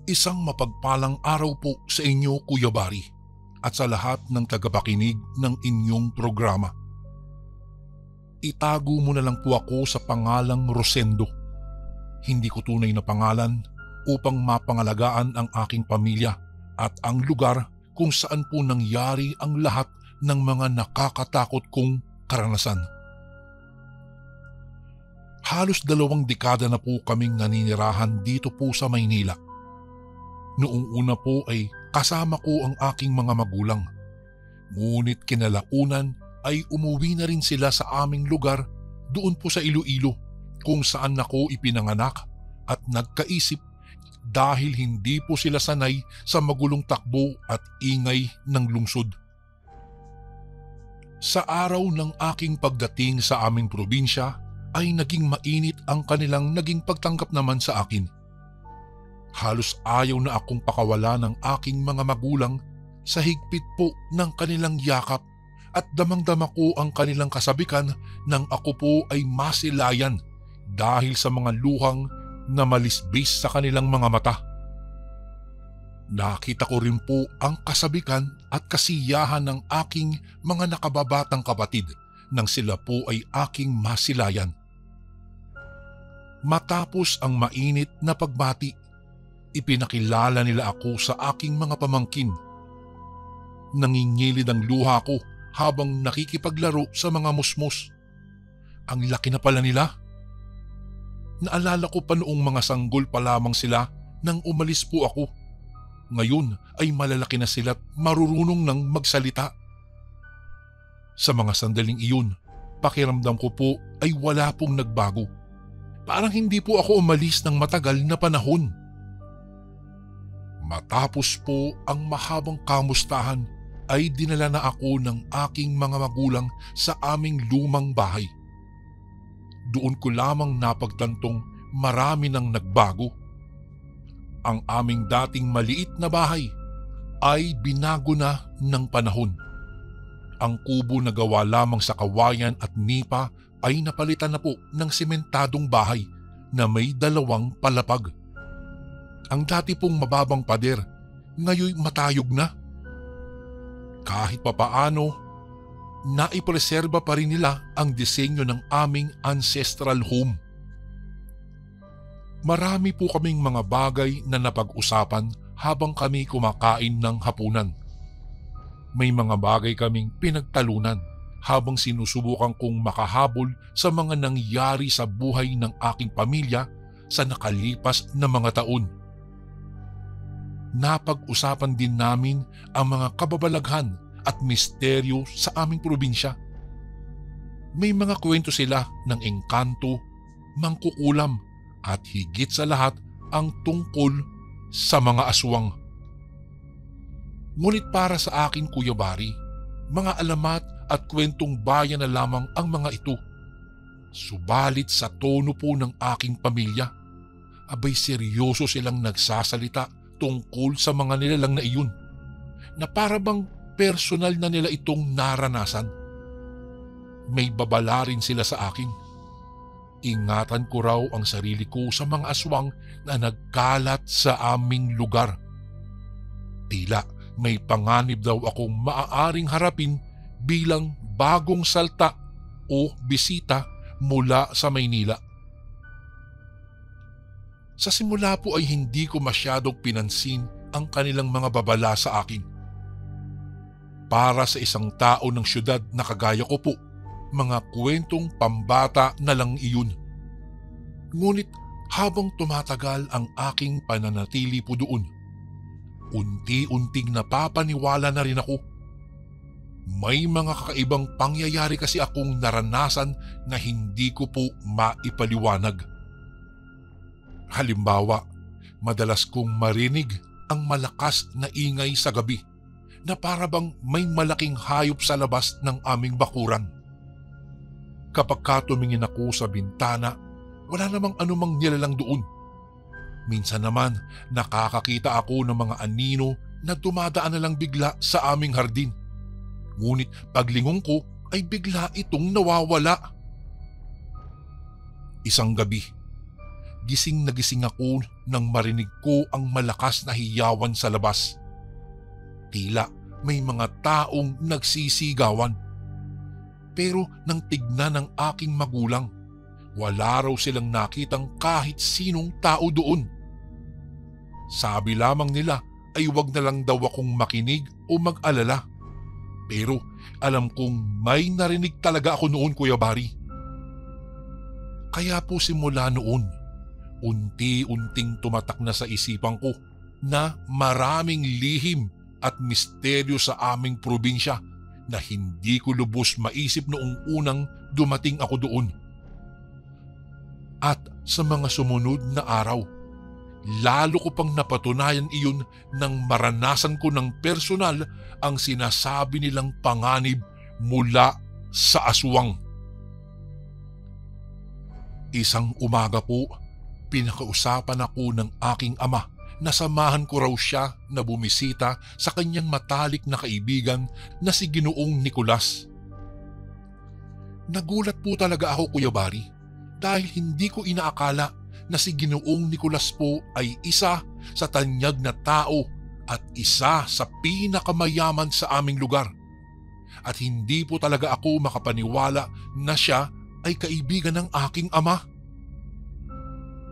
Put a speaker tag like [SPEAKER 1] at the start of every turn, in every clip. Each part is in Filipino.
[SPEAKER 1] Isang mapagpalang araw po sa inyo, Kuya Bari, at sa lahat ng tagapakinig ng inyong programa. Itago mo na lang po ako sa pangalang Rosendo. Hindi ko tunay na pangalan upang mapangalagaan ang aking pamilya at ang lugar kung saan po nangyari ang lahat ng mga nakakatakot kong karanasan. Halos 2 dekada na po kaming naninirahan dito po sa Maynila. Noong una po ay kasama ko ang aking mga magulang. Ngunit kinalaunan ay umuwi na rin sila sa aming lugar doon po sa Iloilo kung saan ako ipinanganak at nagkaisip dahil hindi po sila sanay sa magulong takbo at ingay ng lungsod. Sa araw ng aking pagdating sa aming probinsya ay naging mainit ang kanilang naging pagtanggap naman sa akin. Halos ayaw na akong pakawala ng aking mga magulang sa higpit po ng kanilang yakap at damang-dama ko ang kanilang kasabikan nang ako po ay masilayan dahil sa mga luhang na malisbis sa kanilang mga mata. Nakita ko rin po ang kasabikan at kasiyahan ng aking mga nakababatang kapatid nang sila po ay aking masilayan. Matapos ang mainit na pagbati, ipinakilala nila ako sa aking mga pamangkin. Nangingilid ang luha ko habang nakikipaglaro sa mga musmos. Ang laki na pala nila. Naalala ko pa noong mga sanggol pa lamang sila nang umalis po ako. Ngayon ay malalaki na sila at marurunong nang magsalita. Sa mga sandaling iyon, pakiramdam ko po ay wala pong nagbago. Parang hindi po ako umalis ng matagal na panahon. Matapos po ang mahabang kamustahan ay dinala na ako ng aking mga magulang sa aming lumang bahay. Doon ko lamang napagtantong marami nang nagbago. Ang aming dating maliit na bahay ay binago na ng panahon. Ang kubo na gawa lamang sa kawayan at nipa ay napalitan na po ng sementadong bahay na may 2 palapag. Ang dati pong mababang pader, ngayon matayog na. Kahit papaano, naipreserba pa rin nila ang disenyo ng aming ancestral home. Marami po kaming mga bagay na napag-usapan habang kami kumakain ng hapunan. May mga bagay kaming pinagtalunan habang sinusubukan kong makahabol sa mga nangyari sa buhay ng aking pamilya sa nakalipas na mga taon. Napag-usapan din namin ang mga kababalaghan at misteryo sa aming probinsya. May mga kwento sila ng engkanto, mangkukulam at higit sa lahat ang tungkol sa mga aswang. Ngunit para sa akin, Kuya Bari, mga alamat at kwentong bayan na lamang ang mga ito. Subalit sa tono po ng aking pamilya, abay seryoso silang nagsasalita tungkol sa mga nilalang na iyon, na para bang personal na nila itong naranasan. May babala rin sila sa akin. Ingatan ko raw ang sarili ko sa mga aswang na nagkalat sa aming lugar. Tila may panganib daw akong maaaring harapin bilang bagong salta o bisita mula sa Maynila. Sa simula po ay hindi ko masyadong pinansin ang kanilang mga babala sa akin. Para sa isang tao ng syudad na kagaya ko po, mga kwentong pambata na lang iyon. Ngunit habang tumatagal ang aking pananatili po doon, unti-unting napapaniwala na rin ako. May mga kakaibang pangyayari kasi akong naranasan na hindi ko po maipaliwanag. Halimbawa, madalas kong marinig ang malakas na ingay sa gabi na para bang may malaking hayop sa labas ng aming bakuran. Kapag tumingin ako sa bintana, wala namang anumang nilalang doon. Minsan naman nakakakita ako ng mga anino na dumadaan na lang bigla sa aming hardin. Ngunit paglingon ko ay bigla itong nawawala. Isang gabi, gising na gising ako nang marinig ko ang malakas na hiyawan sa labas. Tila may mga taong nagsisigawan. Pero nang tignan ng aking magulang, wala raw silang nakitang kahit sinong tao doon. Sabi lamang nila ay wag na lang daw akong makinig o mag-alala. Pero alam kong may narinig talaga ako noon, Kuya Bari. Kaya po simula noon, unti-unting tumatak na sa isipan ko na maraming lihim at misteryo sa aming probinsya na hindi ko lubos maisip noong unang dumating ako doon. At sa mga sumunod na araw, lalo ko pang napatunayan iyon nang maranasan ko ng personal ang sinasabi nilang panganib mula sa aswang. Isang umaga po, pinakausapan ako ng aking ama na samahan ko raw siya na bumisita sa kanyang matalik na kaibigan na si Ginoong Nicolas. Nagulat po talaga ako, Kuya Bari, dahil hindi ko inaakala na si Ginoong Nicolas po ay isa sa tanyag na tao at isa sa pinakamayaman sa aming lugar. At hindi po talaga ako makapaniwala na siya ay kaibigan ng aking ama.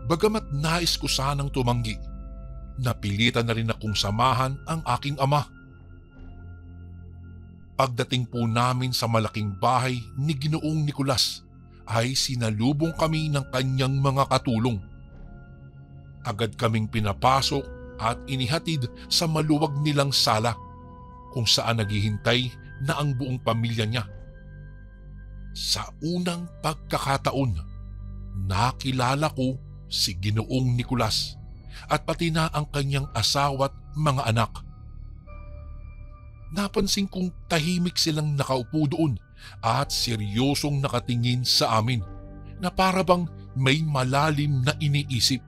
[SPEAKER 1] Bagamat nais ko sanang tumanggi, napilitan na rin akong samahan ang aking ama. Pagdating po namin sa malaking bahay ni Ginoong Nicolas ay sinalubong kami ng kanyang mga katulong. Agad kaming pinapasok at inihatid sa maluwag nilang sala kung saan naghihintay na ang buong pamilya niya. Sa unang pagkakataon, nakilala ko si Ginoong Nicolas at pati na ang kanyang asawa at mga anak. Napansin kong tahimik silang nakaupo doon at seryosong nakatingin sa amin na para bang may malalim na iniisip.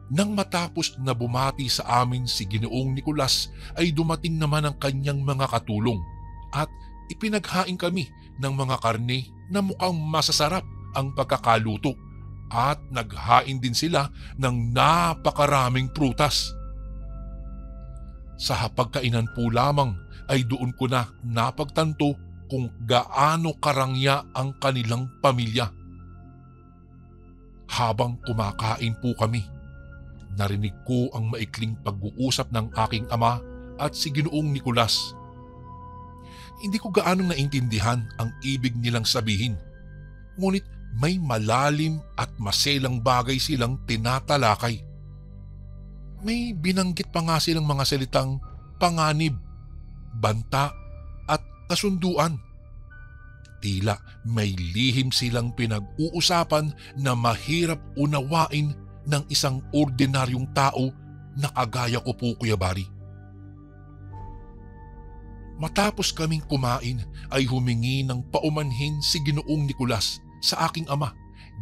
[SPEAKER 1] Nang matapos na bumati sa amin si Ginoong Nicolas ay dumating naman ang kanyang mga katulong at ipinaghain kami ng mga karne na mukhang masasarap ang pagkakaluto at naghain din sila ng napakaraming prutas. Sa hapagkainan po lamang ay doon ko na napagtanto kung gaano karangya ang kanilang pamilya. Habang kumakain po kami, narinig ko ang maikling pag-uusap ng aking ama at si Ginoong Nicolas. Hindi ko gaanong naintindihan ang ibig nilang sabihin, ngunit may malalim at maselang bagay silang tinatalakay. May binanggit pa nga silang mga salitang panganib, banta at kasunduan. Tila may lihim silang pinag-uusapan na mahirap unawain ng isang ordinaryong tao na kagaya ko po, Kuya Bari. Matapos kaming kumain ay humingi ng paumanhin si Ginoong Nicolas sa aking ama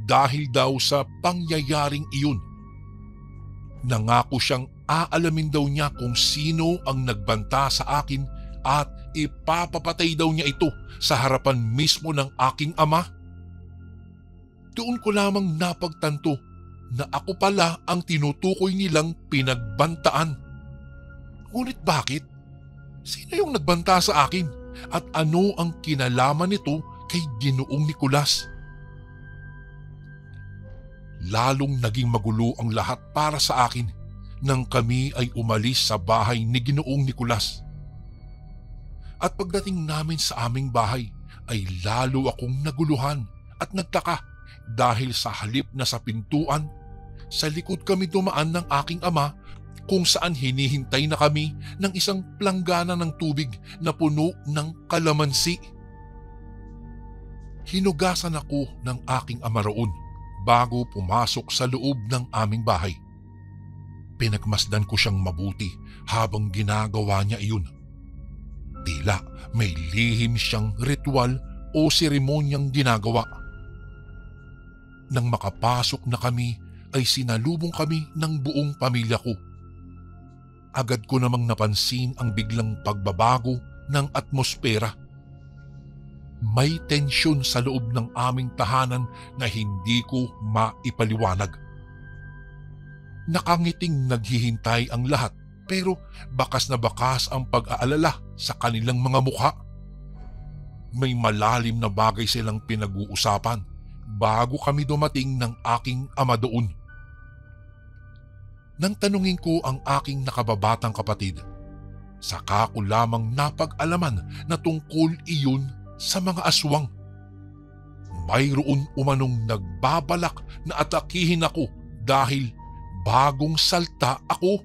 [SPEAKER 1] dahil daw sa pangyayaring iyon. Nangako siyang aalamin daw niya kung sino ang nagbanta sa akin at ipapapatay daw niya ito sa harapan mismo ng aking ama. Doon ko lamang napagtanto na ako pala ang tinutukoy nilang pinagbantaan. Ngunit bakit? Sino yung nagbanta sa akin at ano ang kinalaman nito kay Ginoong Nicolas? Lalong naging magulo ang lahat para sa akin nang kami ay umalis sa bahay ni Ginoong Nicolas. At pagdating namin sa aming bahay ay lalo akong naguluhan at nagtaka dahil sa halip na sa pintuan, sa likod kami dumaan ng aking ama kung saan hinihintay na kami ng isang planggana ng tubig na puno ng kalamansi. Hinugasan ako ng aking ama roon bago pumasok sa loob ng aming bahay. Pinagmasdan ko siyang mabuti habang ginagawa niya iyon. Tila may lihim siyang ritual o seremonyang ginagawa. Nang makapasok na kami ay sinalubong kami ng buong pamilya ko. Agad ko namang napansin ang biglang pagbabago ng atmosfera. May tensyon sa loob ng aming tahanan na hindi ko maipaliwanag. Nakangiting naghihintay ang lahat pero bakas na bakas ang pag-aalala sa kanilang mga mukha. May malalim na bagay silang pinag-uusapan bago kami dumating ng aking ama doon. Nang tanungin ko ang aking nakababatang kapatid, saka ko lamang napag-alaman na tungkol iyon sa mga aswang. Mayroon umanong nagbabalak na atakihin ako dahil bagong salta ako.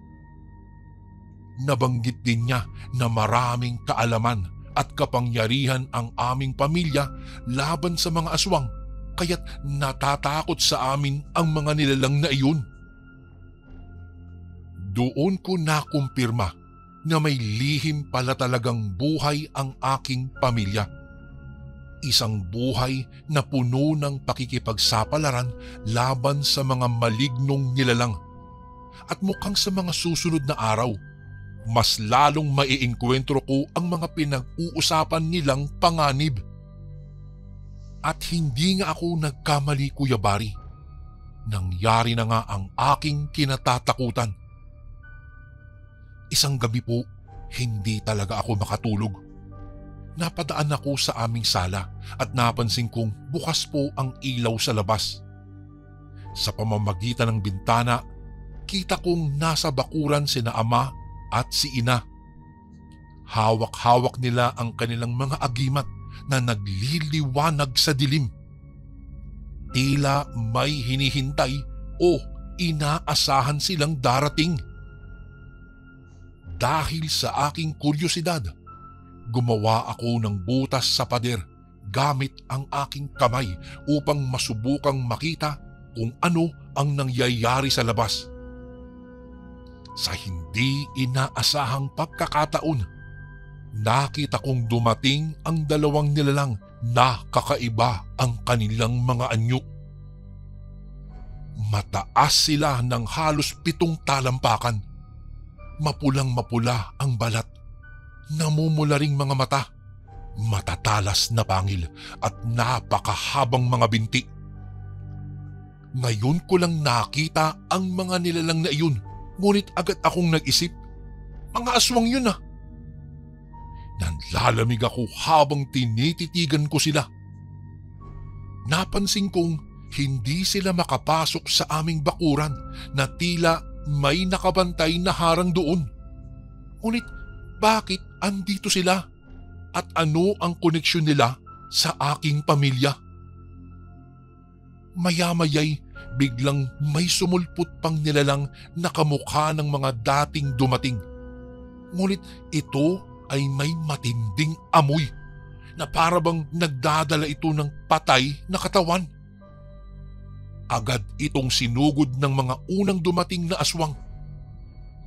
[SPEAKER 1] Nabanggit din niya na maraming kaalaman at kapangyarihan ang aming pamilya laban sa mga aswang, kaya't natatakot sa amin ang mga nilalang na iyon. Doon ko nakumpirma na may lihim pala talagang buhay ang aking pamilya. Isang buhay na puno ng pakikipagsapalaran laban sa mga malignong nilalang. At mukhang sa mga susunod na araw, mas lalong maiengkwentro ko ang mga pinag-uusapan nilang panganib. At hindi nga ako nagkamali, Kuya Bari. Nangyari na nga ang aking kinatatakutan. Isang gabi po, hindi talaga ako makatulog. Napadaan ako sa aming sala at napansin kong bukas po ang ilaw sa labas. Sa pamamagitan ng bintana, kita kong nasa bakuran sina ama at si ina. Hawak-hawak nila ang kanilang mga agimat na nagliliwanag sa dilim. Tila may hinihintay o inaasahan silang darating. Dahil sa aking kuryosidad, gumawa ako ng butas sa pader gamit ang aking kamay upang masubukang makita kung ano ang nangyayari sa labas. Sa hindi inaasahang pagkakataon, nakita kong dumating ang dalawang nilalang na kakaiba ang kanilang mga anyo. Mataas sila ng halos 7 talampakan. Mapulang-mapula ang balat. Namumula ring mga mata. Matatalas na pangil at napakahabang mga binti. Ngayon ko lang nakita ang mga nilalang na iyon, ngunit agad akong nag-isip, mga aswang yun ah. Nanlalamig ako habang tinititigan ko sila. Napansin kong hindi sila makapasok sa aming bakuran na tila may nakabantay na harang doon. Ngunit bakit andito sila? At ano ang koneksyon nila sa aking pamilya? Maya-maya'y biglang may sumulpot pang nilalang na kamukha ng mga dating dumating. Ngunit ito ay may matinding amoy na parabang nagdadala ito ng patay na katawan. Agad itong sinugod ng mga unang dumating na aswang.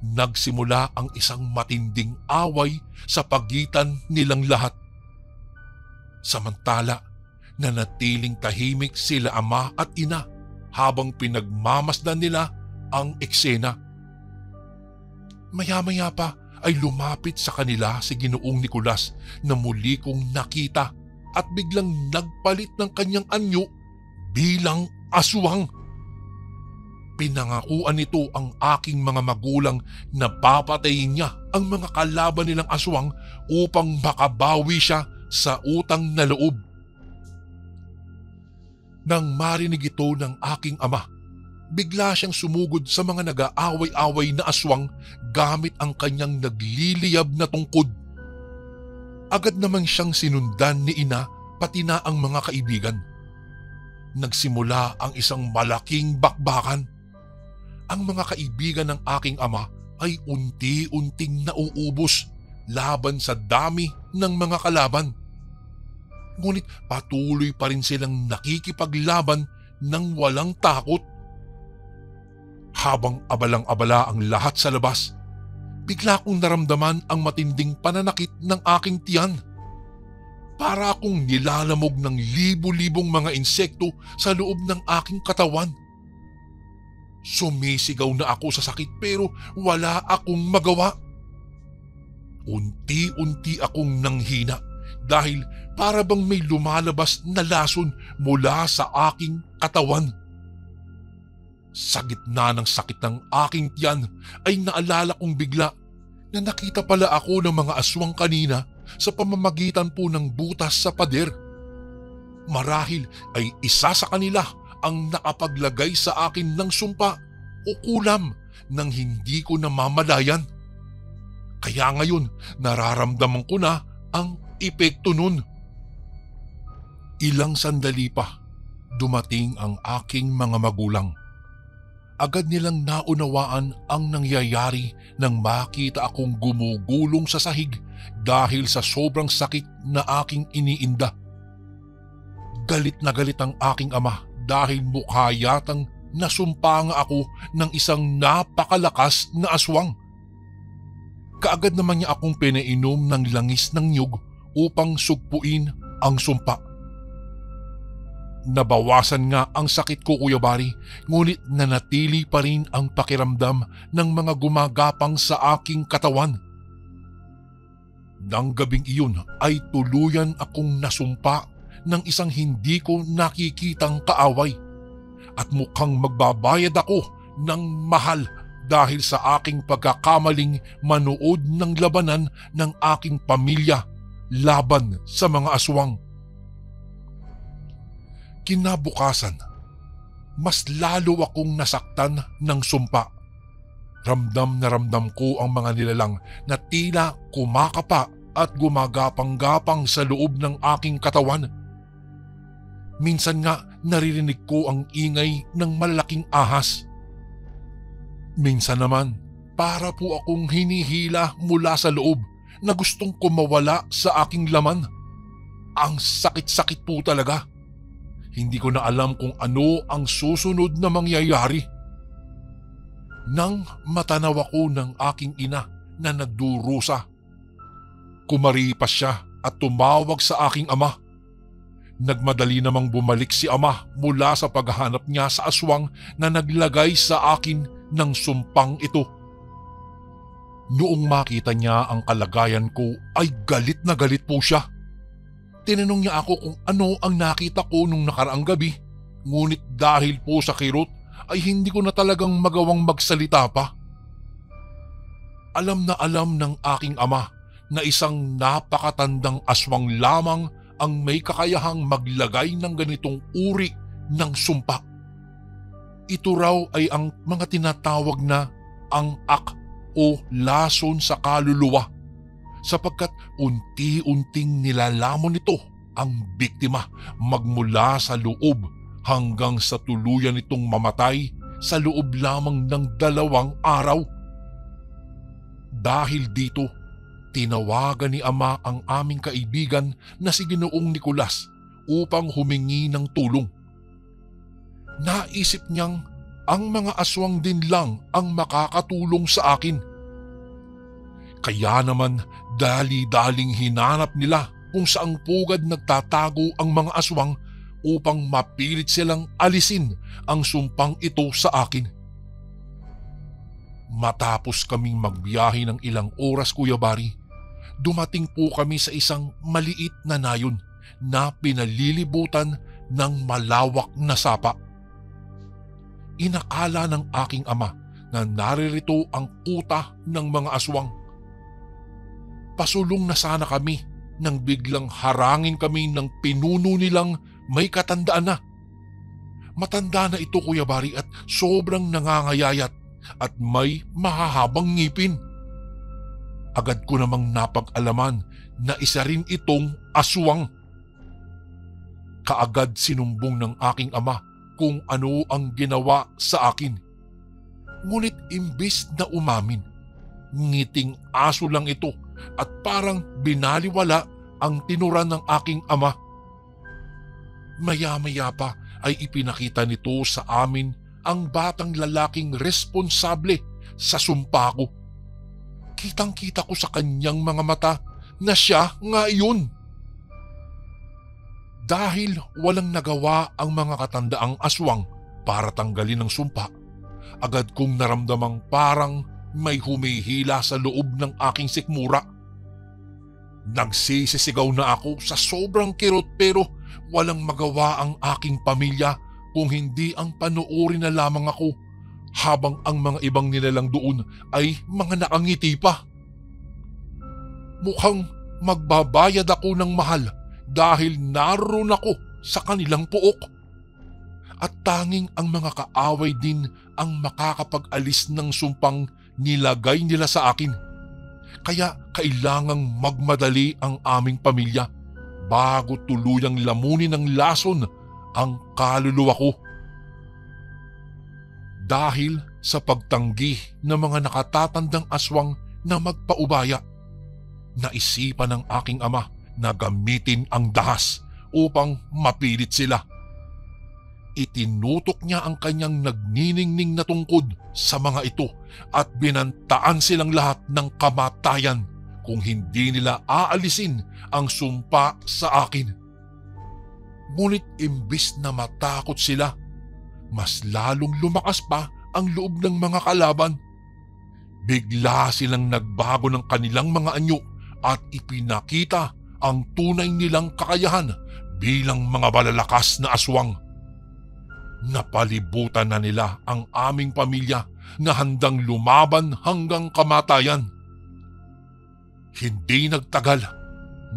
[SPEAKER 1] Nagsimula ang isang matinding away sa pagitan nilang lahat. Samantala, nanatiling tahimik sila ama at ina habang pinagmamasdan nila ang eksena. Maya-maya pa ay lumapit sa kanila si Ginoong Nicolas na muli kong nakita at biglang nagpalit ng kanyang anyo bilang aswang. Pinangakuan nito ang aking mga magulang na papatayin niya ang mga kalaban nilang aswang upang makabawi siya sa utang na loob. Nang marinig ito ng aking ama, bigla siyang sumugod sa mga nag-aaway-away na aswang gamit ang kanyang nagliliyab na tungkod. Agad namang siyang sinundan ni ina pati na ang mga kaibigan. Nagsimula ang isang malaking bakbakan. Ang mga kaibigan ng aking ama ay unti-unting nauubos laban sa dami ng mga kalaban. Ngunit patuloy pa rin silang nakikipaglaban ng walang takot. Habang abalang-abala ang lahat sa labas, bigla kong naramdaman ang matinding pananakit ng aking tiyan. Para akong nilalamog ng libo-libong mga insekto sa loob ng aking katawan. Sumisigaw na ako sa sakit pero wala akong magawa. Unti-unti akong nanghina dahil para bang may lumalabas na lason mula sa aking katawan. Sa gitna ng sakit ng aking tiyan ay naalala kong bigla na nakita pala ako ng mga aswang kanina sa pamamagitan po ng butas sa pader. Marahil ay isa sa kanila ang nakapaglagay sa akin ng sumpa o kulam nang hindi ko namamalayan. Kaya ngayon nararamdaman ko na ang epekto nun. Ilang sandali pa, dumating ang aking mga magulang. Agad nilang naunawaan ang nangyayari nang makita akong gumugulong sa sahig dahil sa sobrang sakit na aking iniinda. Galit na galit ang aking ama dahil mukha yatang nasumpa nga ako ng isang napakalakas na aswang. Kaagad naman niya akong pinainom ng langis ng niyog upang sugpuin ang sumpa. Nabawasan nga ang sakit ko, Kuya Bari, ngunit nanatili pa rin ang pakiramdam ng mga gumagapang sa aking katawan. Nang gabing iyon ay tuluyan akong nasumpa ng isang hindi ko nakikitang kaaway at mukhang magbabayad ako ng mahal dahil sa aking pagkakamaling manood ng labanan ng aking pamilya laban sa mga aswang. Kinabukasan, mas lalo akong nasaktan ng sumpa. Ramdam na ramdam ko ang mga nilalang na tila kumakapa at gumagapang-gapang sa loob ng aking katawan. Minsan nga naririnig ko ang ingay ng malaking ahas. Minsan naman, para po akong hinihila mula sa loob na gustong kumawala sa aking laman. Ang sakit-sakit po talaga. Hindi ko na alam kung ano ang susunod na mangyayari. Nang matanaw ako ng aking ina na nagdurusa, kumaripas siya at tumawag sa aking ama. Nagmadali namang bumalik si ama mula sa paghahanap niya sa aswang na naglagay sa akin ng sumpang ito. Noong makita niya ang kalagayan ko ay galit na galit po siya. Tinanong niya ako kung ano ang nakita ko nung nakaraang gabi, ngunit dahil po sa kirot ay hindi ko na talagang magawang magsalita pa. Alam na alam ng aking ama na isang napakatandang aswang lamang ang may kakayahang maglagay ng ganitong uri ng sumpa. Ito raw ay ang mga tinatawag na angak o lason sa kaluluwa, sapagkat unti-unting nilalamon nito ang biktima magmula sa loob hanggang sa tuluyan nitong mamatay sa loob lamang ng 2 araw. Dahil dito, tinawagan ni ama ang aming kaibigan na si Ginoong Nicolas upang humingi ng tulong. Naisip niyang ang mga aswang din lang ang makakatulong sa akin. Kaya naman dali-daling hinanap nila kung saang pugad nagtatago ang mga aswang upang mapilit silang alisin ang sumpang ito sa akin. Matapos kaming magbiyahe ng ilang oras, Kuya Bari, dumating po kami sa isang maliit na nayon na pinalilibutan ng malawak na sapa. Inakala ng aking ama na naririto ang kuta ng mga aswang. Pasulong na sana kami nang biglang harangin kami ng pinuno nilang may katandaan na. Matanda na ito, Kuya Bari, at sobrang nangangayayat at may mahahabang ngipin. Agad ko namang napag-alaman na isa rin itong aswang. Kaagad sinumbong ng aking ama kung ano ang ginawa sa akin. Ngunit imbis na umamin, ngiting aso lang ito at parang binaliwala ang tinuran ng aking ama. Maya-maya pa ay ipinakita nito sa amin ang batang lalaking responsable sa sumpa ko. Kitang-kita ko sa kanyang mga mata na siya nga iyon. Dahil walang nagawa ang mga katandaang aswang para tanggalin ang sumpa, agad kong naramdamang parang may humihila sa loob ng aking sikmura. Nagsisisigaw na ako sa sobrang kirot pero walang magawa ang aking pamilya kung hindi ang panoorin na lamang ako habang ang mga ibang nilalang doon ay mga nakangiti pa. Mukhang magbabayad ako ng mahal dahil naroon ako sa kanilang puok. At tanging ang mga kaaway din ang makakapag-alis ng sumpang nilagay nila sa akin. Kaya kailangang magmadali ang aming pamilya bago tuluyang lamunin ng lason ang kaluluwa ko. Dahil sa pagtanggi ng mga nakatatandang aswang na magpaubaya, naisipan ng aking ama na gamitin ang dahas upang mapilit sila. Itinutok niya ang kanyang nagniningning na tungkod sa mga ito at binantaan silang lahat ng kamatayan kung hindi nila aalisin ang sumpa sa akin. Ngunit imbis na matakot sila, mas lalong lumakas pa ang loob ng mga kalaban. Bigla silang nagbago ng kanilang mga anyo at ipinakita ang tunay nilang kakayahan bilang mga malalakas na aswang. Napalibutan na nila ang aming pamilya na handang lumaban hanggang kamatayan. Hindi nagtagal,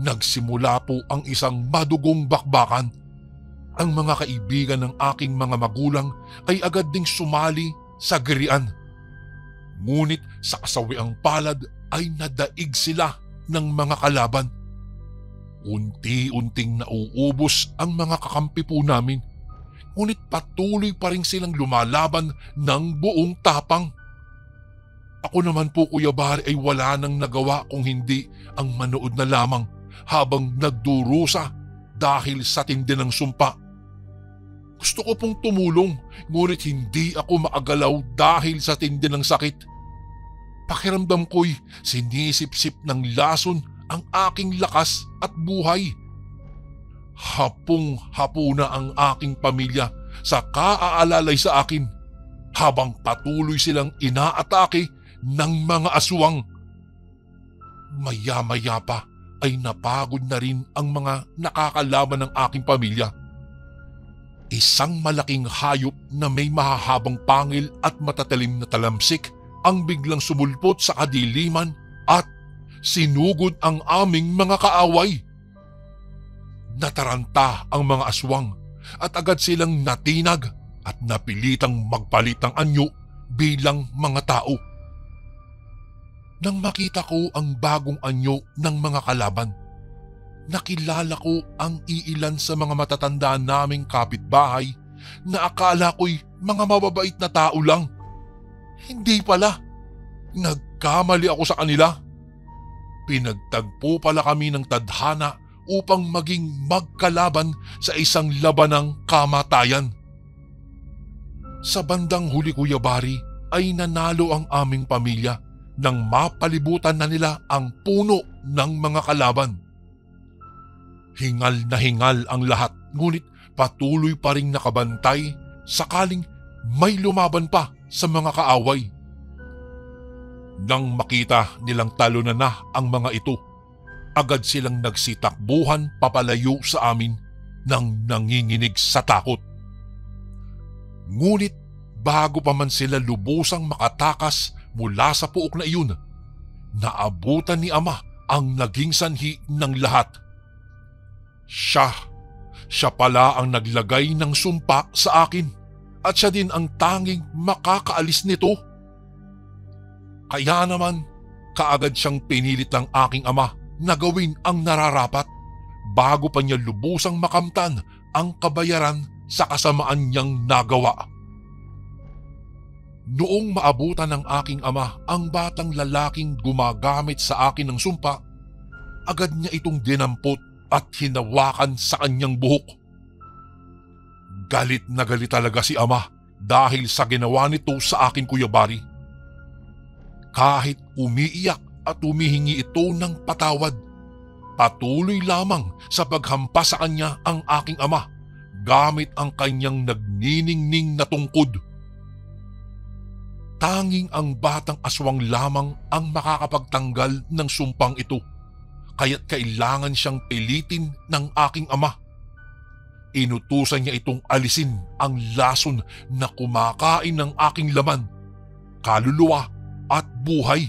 [SPEAKER 1] nagsimula po ang isang madugong bakbakan. Ang mga kaibigan ng aking mga magulang ay agad ding sumali sa girian. Ngunit sa kasawiang palad ay nadaig sila ng mga kalaban. Unti-unting nauubos ang mga kakampi po namin. Ngunit patuloy pa rin silang lumalaban ng buong tapang. Ako naman po, Kuya Bari, ay wala nang nagawa kung hindi ang manood na lamang habang nagdurusa dahil sa tindi ng sumpa. Gusto ko pong tumulong, ngunit hindi ako maagalaw dahil sa tindi ng sakit. Pakiramdam ko'y sinisip-sip ng lason ang aking lakas at buhay. Hapong-hapo na ang aking pamilya sa kaaalalay sa akin habang patuloy silang inaatake ng mga aswang. Maya-maya pa ay napagod na rin ang mga nakakalaban ng aking pamilya. Isang malaking hayop na may mahahabang pangil at matatalim na talamsik ang biglang sumulpot sa kadiliman at sinugod ang aming mga kaaway. Nataranta ang mga aswang at agad silang natinag at napilitang magpalit ng anyo bilang mga tao. Nang makita ko ang bagong anyo ng mga kalaban, nakilala ko ang iilan sa mga matatanda naming kapitbahay na akala ko'y mga mababait na tao lang. Hindi pala. Nagkamali ako sa kanila. Pinagtagpo pala kami ng tadhana upang maging magkalaban sa isang labanang kamatayan. Sa bandang huli, Kuya Bari, ay nanalo ang aming pamilya nang mapalibutan na nila ang puno ng mga kalaban. Hingal na hingal ang lahat, ngunit patuloy pa ring nakabantay sakaling may lumaban pa sa mga kaaway. Nang makita nilang talo na ang mga ito, agad silang nagsitakbuhan papalayo sa amin nang nanginginig sa takot. Ngunit bago pa man sila lubusang makatakas mula sa puok na iyon, naabutan ni Ama ang naging sanhi ng lahat. Siya pala ang naglagay ng sumpa sa akin at siya din ang tanging makakaalis nito. Kaya naman, kaagad siyang pinilit ng aking ama na gawin ang nararapat bago pa niya lubusang makamtan ang kabayaran sa kasamaan niyang nagawa. Noong maabutan ng aking ama ang batang lalaking gumagamit sa akin ng sumpa, agad niya itong dinampot at hinawakan sa kanyang buhok. Galit na galit talaga si Ama dahil sa ginawa nito sa akin, Kuya Bari. Kahit umiiyak at humihingi ito ng patawad, patuloy lamang sa paghampas sa kanya ang aking ama gamit ang kanyang nagniningning na tungkod. Tanging ang batang aswang lamang ang makakapagtanggal ng sumpang ito, kaya't kailangan siyang pilitin ng aking ama. Inutusan niya itong alisin ang lason na kumakain ng aking laman, kaluluwa at buhay.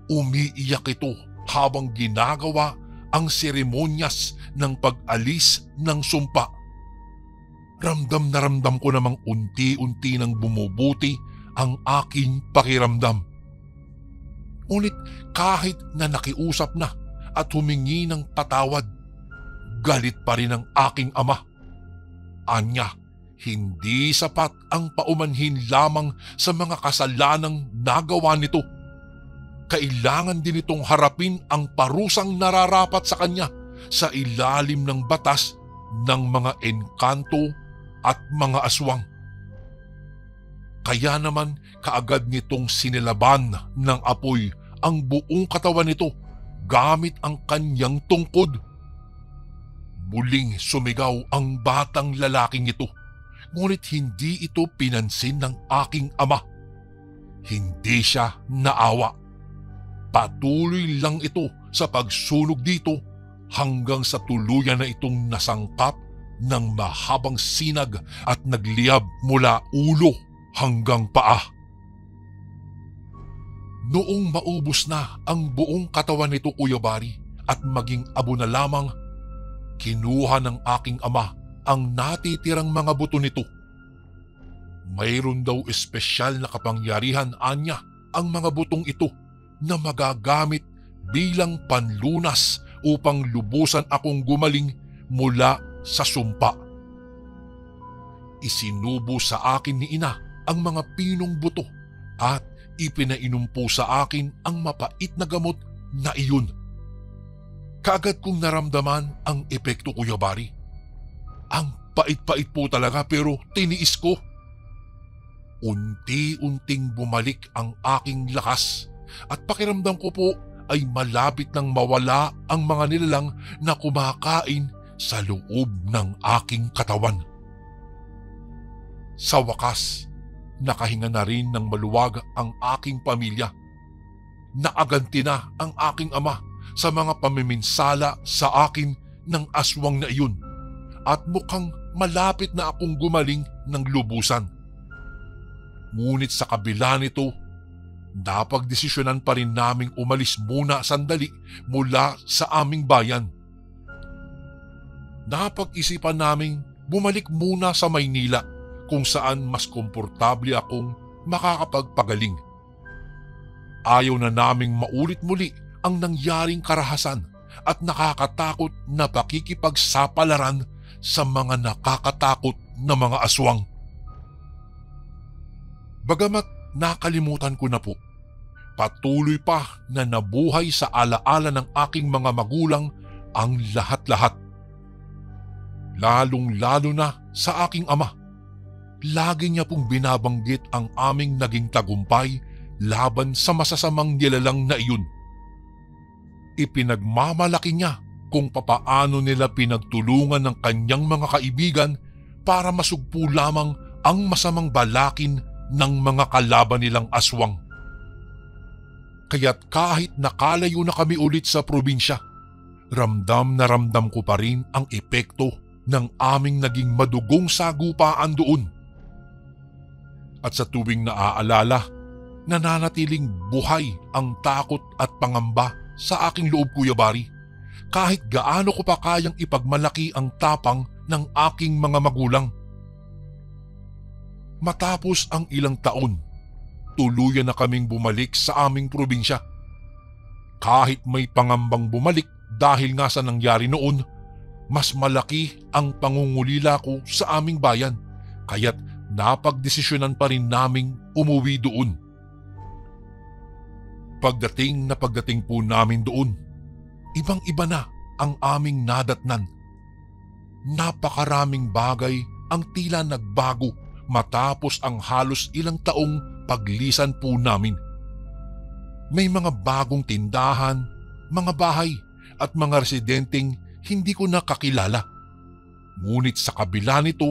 [SPEAKER 1] Umiiyak ito habang ginagawa ang seremonyas ng pag-alis ng sumpa. Ramdam na ramdam ko namang unti-unti nang bumubuti ang aking pakiramdam. Ngunit kahit na nakiusap na at humingi ng patawad, galit pa rin ang aking ama. Anya, hindi sapat ang paumanhin lamang sa mga kasalanang nagawa nito. Kailangan din itong harapin ang parusang nararapat sa kanya sa ilalim ng batas ng mga engkanto at mga aswang. Kaya naman kaagad nitong sinilaban ng apoy ang buong katawan nito gamit ang kanyang tungkod. Muling sumigaw ang batang lalaking ito, ngunit hindi ito pinansin ng aking ama. Hindi siya naawa. Patuloy lang ito sa pagsunog dito hanggang sa tuluyan na itong nasangkap ng mahabang sinag at nagliyab mula ulo hanggang paa. Noong maubos na ang buong katawan nito, Kuya Bari, at maging abo na lamang, kinuha ng aking ama ang natitirang mga buto nito. Mayroon daw espesyal na kapangyarihan anya ang mga butong ito na magagamit bilang panlunas upang lubusan akong gumaling mula sa sumpa. Isinubo sa akin ni ina ang mga pinong buto at ipinainom po sa akin ang mapait na gamot na iyon. Kaagad kong naramdaman ang epekto, Kuya Bari. Ang pait-pait po talaga pero tiniis ko. Unti-unting bumalik ang aking lakas at pakiramdam ko po ay malapit nang mawala ang mga nilalang na kumakain sa loob ng aking katawan. Sa wakas, nakahinga na rin ng maluwag ang aking pamilya. Naaganti na ang aking ama sa mga pamiminsala sa akin ng aswang na iyon at mukhang malapit na akong gumaling ng lubusan. Ngunit sa kabila nito, napagdesisyonan pa rin naming umalis muna sandali mula sa aming bayan. Napag-isipan naming bumalik muna sa Maynila kung saan mas komportable akong makakapagpagaling. Ayaw na naming maulit muli ang nangyaring karahasan at nakakatakot na pakikipagsapalaran sa mga nakakatakot na mga aswang. Bagamat nakalimutan ko na po, patuloy pa na nabuhay sa alaala ng aking mga magulang ang lahat-lahat. Lalong-lalo na sa aking ama. Lagi niya pong binabanggit ang aming naging tagumpay laban sa masasamang nilalang na iyon. Ipinagmamalaki niya kung papaano nila pinagtulungan ng kanyang mga kaibigan para masugpo lamang ang masamang balakin ng mga kalaban nilang aswang. Kaya't kahit nakalayo na kami ulit sa probinsya, ramdam na ramdam ko pa rin ang epekto ng aming naging madugong sagupaan doon. At sa tuwing naaalala, nananatiling buhay ang takot at pangamba sa aking loob, Kuya Bari, kahit gaano ko pa kayang ipagmalaki ang tapang ng aking mga magulang. Matapos ang ilang taon, tuluyan na kaming bumalik sa aming probinsya. Kahit may pangambang bumalik dahil nga sa nangyari noon, mas malaki ang pangungulila ko sa aming bayan, kaya't napagdesisyonan pa rin naming umuwi doon. Pagdating po namin doon, ibang-iba na ang aming nadatnan. Napakaraming bagay ang tila nagbago matapos ang halos ilang taong paglisan po namin. May mga bagong tindahan, mga bahay at mga residenteng hindi ko nakakilala. Ngunit sa kabila nito,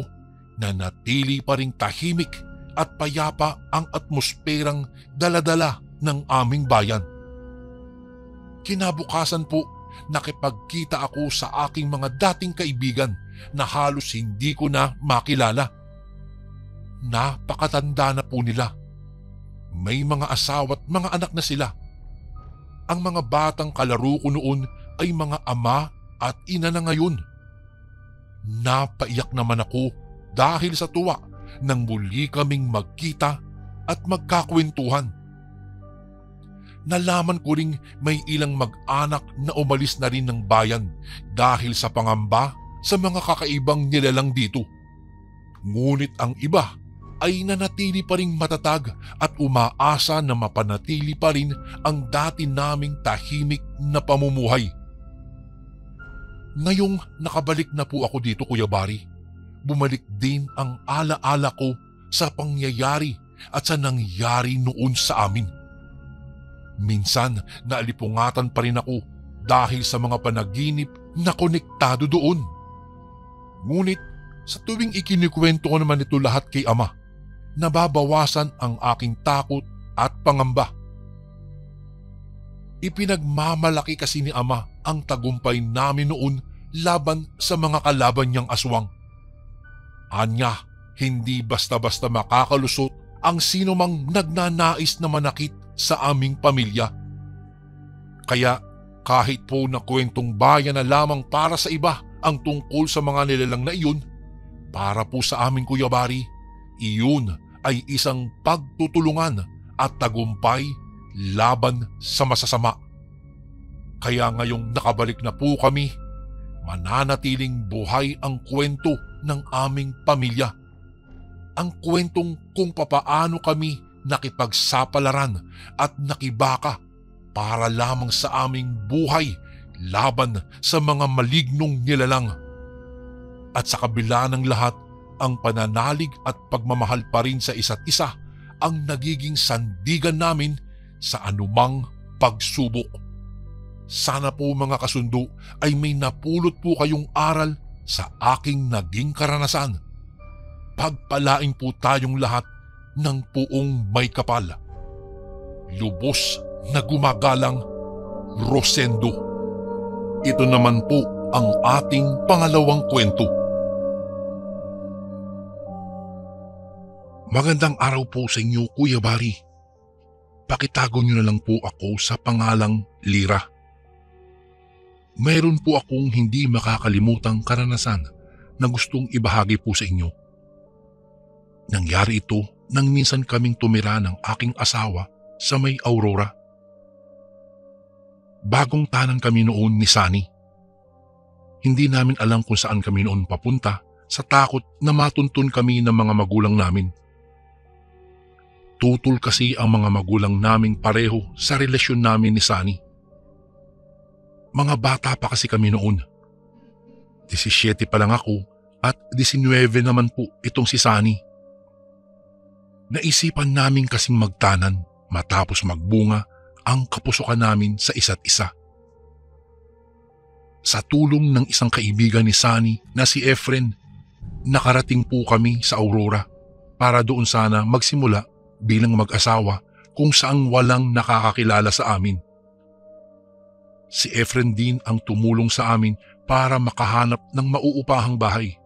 [SPEAKER 1] nanatili pa ring tahimik at payapa ang atmosperang daladala ng aming bayan. Kinabukasan po, nakipagkita ako sa aking mga dating kaibigan na halos hindi ko na makilala. Napakatanda na po nila. May mga asawa at mga anak na sila. Ang mga batang kalaro ko noon ay mga ama at ina na ngayon. Napaiyak naman ako dahil sa tuwa nang muli kaming magkita at magkakwentuhan. Nalaman ko ring may ilang mag-anak na umalis na rin ng bayan dahil sa pangamba sa mga kakaibang nilalang dito. Ngunit ang iba ay nanatili pa ring matatag at umaasa na mapanatili pa rin ang dati naming tahimik na pamumuhay. Ngayong nakabalik na po ako dito, Kuya Bari, bumalik din ang alaala ko sa pangyayari at sa nangyari noon sa amin. Minsan naalipungatan pa rin ako dahil sa mga panaginip na konektado doon. Ngunit sa tuwing ikinikwento ko naman ito lahat kay Ama, nababawasan ang aking takot at pangamba. Ipinagmamalaki kasi ni Ama ang tagumpay namin noon laban sa mga kalaban niyang aswang. Anya, hindi basta-basta makakalusot ang sinumang nagnanais na manakit sa aming pamilya. Kaya kahit po na kwentong bayan na lamang para sa iba ang tungkol sa mga nilalang na iyon, para po sa amin, Kuya Bari, iyon ay isang pagtutulungan at tagumpay laban sa masasama. Kaya ngayong nakabalik na po kami, mananatiling buhay ang kwento ng aming pamilya. Ang kwentong kung papaano kami nakipagsapalaran at nakibaka para lamang sa aming buhay laban sa mga malignong nilalang. At sa kabila ng lahat, ang pananalig at pagmamahal pa rin sa isa't isa ang nagiging sandigan namin sa anumang pagsubok. Sana po mga kasundo ay may napulot po kayong aral sa aking naging karanasan. Pagpalain po tayong lahat ng puong may kapal. Lubos na gumagalang, Rosendo. Ito naman po ang ating pangalawang kwento. Magandang araw po sa inyo, Kuya Bari. Pakitago niyo na lang po ako sa pangalang Lira. Mayroon po akong hindi makakalimutang karanasan na gustong ibahagi po sa inyo. Nangyari ito nang minsan kaming tumira ng aking asawa sa may Aurora. Bagong tanan kami noon ni Sunny. Hindi namin alam kung saan kami noon papunta sa takot na matuntun kami ng mga magulang namin. Tutol kasi ang mga magulang naming pareho sa relasyon namin ni Sunny. Mga bata pa kasi kami noon. 17 pa lang ako at 19 naman po itong si Sunny. Naisipan namin kasing magtanan matapos magbunga ang kapusukan namin sa isa't isa. Sa tulong ng isang kaibigan ni Sunny na si Efren, nakarating po kami sa Aurora para doon sana magsimula bilang mag-asawa kung saang walang nakakakilala sa amin. Si Efren din ang tumulong sa amin para makahanap ng mauupahang bahay.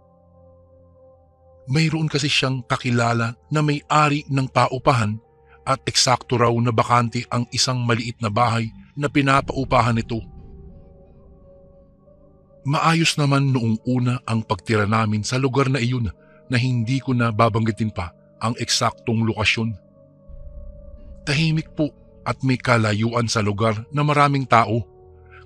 [SPEAKER 1] Mayroon kasi siyang kakilala na may-ari ng paupahan at eksakto raw na bakante ang isang maliit na bahay na pinapaupahan nito. Maayos naman noong una ang pagtira namin sa lugar na iyon na hindi ko na babanggitin pa ang eksaktong lokasyon. Tahimik po at may kalayuan sa lugar na maraming tao,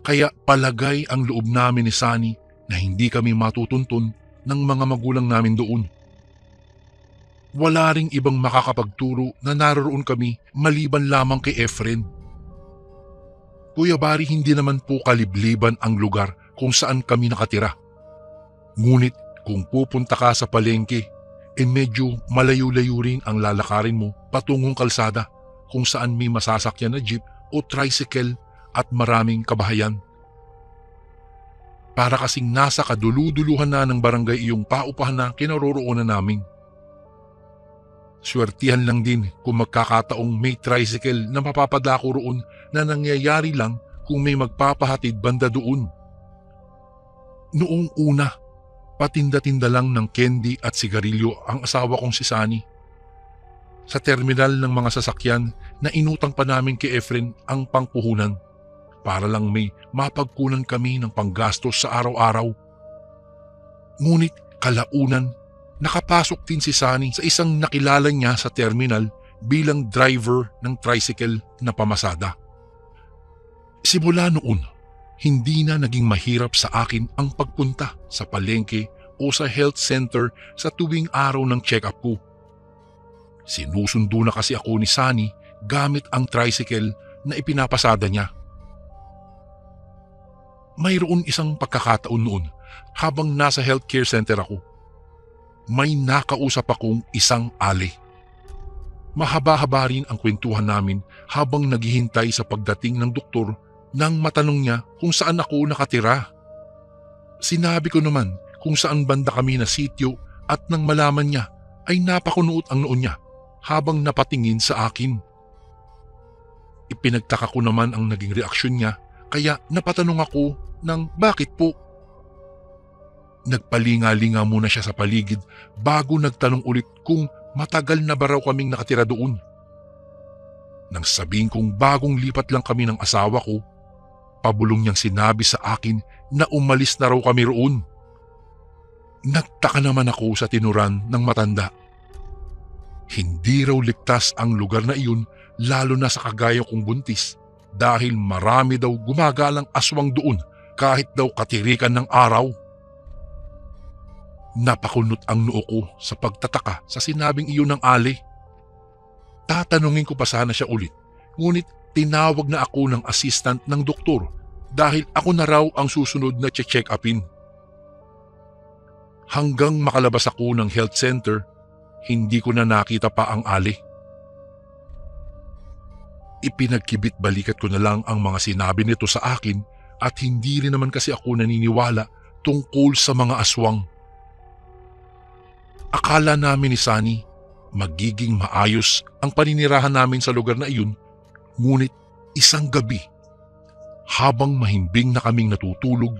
[SPEAKER 1] kaya palagay ang loob namin ni Sunny na hindi kami matutuntun ng mga magulang namin doon. Wala ring ibang makakapagturo na naroon kami maliban lamang kay Efren. Kuya Bari, hindi naman po kalibliban ang lugar kung saan kami nakatira. Ngunit kung pupunta ka sa palengke, medyo malayo-layo rin ang lalakarin mo patungong kalsada kung saan may masasakyan na jeep o tricycle at maraming kabahayan. Para kasing nasa kaduluduluhan na ng barangay iyong paupahan na kinaroroonan namin. Swertihan lang din kung magkakataong may tricycle na mapapadako roon na nangyayari lang kung may magpapahatid banda doon. Noong una, patinda-tinda lang ng candy at sigarilyo ang asawa kong si Sunny. Sa terminal ng mga sasakyan na inutang pa namin kay Efren ang pangpuhunan para lang may mapagkunan kami ng panggastos sa araw-araw. Ngunit kalaunan, nakapasok din si Sunny sa isang nakilala niya sa terminal bilang driver ng tricycle na pamasada. Simula noon, hindi na naging mahirap sa akin ang pagpunta sa palengke o sa health center sa tuwing araw ng check-up ko. Sinusundo na kasi ako ni Sunny gamit ang tricycle na ipinapasada niya. Mayroon isang pagkakataon noon habang nasa healthcare center ako. May nakausap akong isang ali. Mahaba-haba rin ang kwentuhan namin habang naghihintay sa pagdating ng doktor nang matanong niya kung saan ako nakatira. Sinabi ko naman kung saan banda kami na sityo at nang malaman niya ay napakunuot ang noon niya habang napatingin sa akin. Ipinagtaka ko naman ang naging reaksyon niya kaya napatanong ako ng bakit po. Nagpalinga-linga muna siya sa paligid bago nagtanong ulit kung matagal na ba raw kaming nakatira doon. Nang sabihin kong bagong lipat lang kami ng asawa ko, pabulong niyang sinabi sa akin na umalis na raw kami roon. Nagtaka naman ako sa tinuran ng matanda. Hindi raw ligtas ang lugar na iyon lalo na sa kagaya kong buntis dahil marami daw gumagalang aswang doon kahit daw katirikan ng araw. Napakunot ang noo ko sa pagtataka sa sinabing iyon ng ali. Tatanungin ko pa sana siya ulit, ngunit tinawag na ako ng assistant ng doktor dahil ako na raw ang susunod na check upin. Hanggang makalabas ako ng health center, hindi ko na nakita pa ang ali. Ipinagkibit balikat ko na lang ang mga sinabi nito sa akin at hindi rin naman kasi ako naniniwala tungkol sa mga aswang. Akala namin ni Sunny magiging maayos ang paninirahan namin sa lugar na iyon, ngunit isang gabi, habang mahimbing na kaming natutulog,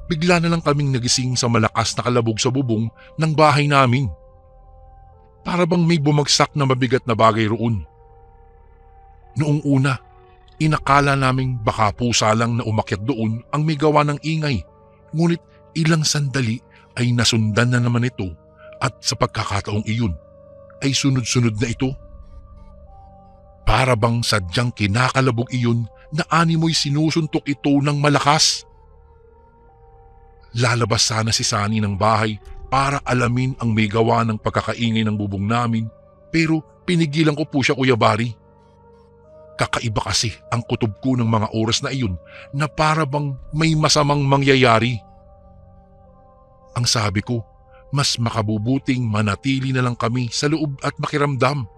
[SPEAKER 1] bigla na lang kaming nagising sa malakas na kalabog sa bubong ng bahay namin. Para bang may bumagsak na mabigat na bagay roon. Noong una, inakala naming baka pusa lang na umakyat doon ang may gawa ng ingay, ngunit ilang sandali ay nasundan na naman ito at sa pagkakataong iyon ay sunod-sunod na ito. Para bang sadyang kinakalabog iyon na animoy sinusuntok ito ng malakas. Lalabas sana si Sunny ng bahay para alamin ang may gawa ng pagkakaingay ng bubong namin, pero pinigilan ko po siya, Kuya Barry. Kakaiba kasi ang kutob ko ng mga oras na iyon na para bang may masamang mangyayari. Ang sabi ko, mas makabubuting manatili na lang kami sa loob at makiramdam.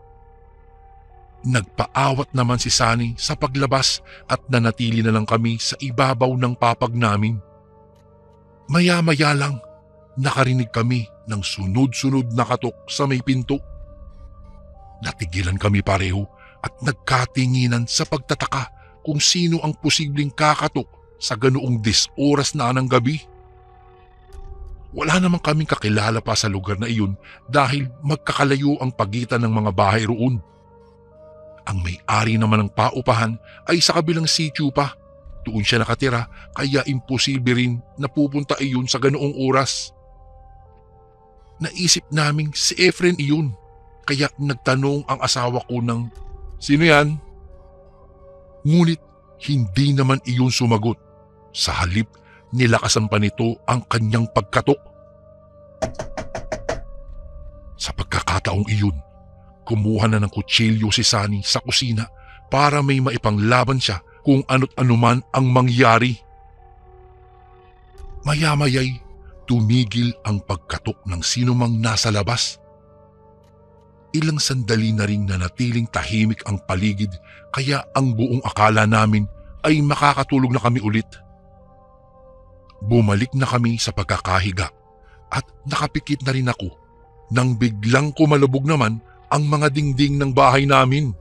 [SPEAKER 1] Nagpaawat naman si Sunny sa paglabas at nanatili na lang kami sa ibabaw ng papag namin. Maya-maya lang, nakarinig kami ng sunod-sunod na katok sa may pinto. Natigilan kami pareho at nagkatinginan sa pagtataka kung sino ang posibleng kakatok sa ganoong 10 oras na ng gabi. Wala namang kaming kakilala pa sa lugar na iyon dahil magkakalayo ang pagitan ng mga bahay roon. Ang may-ari naman ng paupahan ay sa kabilang sityo pa. Doon siya nakatira kaya imposible rin na pupunta iyon sa ganoong oras. Naisip naming si Efren iyon kaya nagtanong ang asawa ko ng, "Sino yan?" Ngunit hindi naman iyon sumagot. Sa halip, nilakasan pa nito ang kanyang pagkatok. Sa pagkakataong iyon, kumuha na ng kutsilyo si Sunny sa kusina para may maipanglaban siya kung ano't anuman ang mangyari. Maya-maya'y tumigil ang pagkatok ng sinumang nasa labas. Ilang sandali na ring nanatiling tahimik ang paligid kaya ang buong akala namin ay makakatulog na kami ulit. Bumalik na kami sa pagkakahiga at nakapikit na rin ako nang biglang kumalabog naman ang mga dingding ng bahay namin.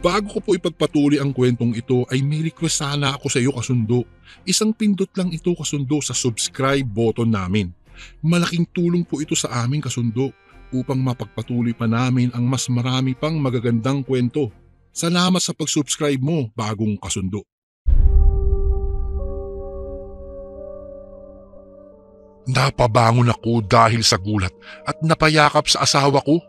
[SPEAKER 2] Bago ko po ipagpatuloy ang kwentong ito ay may request sana ako sa iyo kasundo. Isang pindot lang ito kasundo sa subscribe button namin. Malaking tulong po ito sa amin kasundo upang mapagpatuloy pa namin ang mas marami pang magagandang kwento. Salamat sa pag-subscribe mo, bagong kasundo.
[SPEAKER 1] Napabangon ako dahil sa gulat at napayakap sa asawa ko.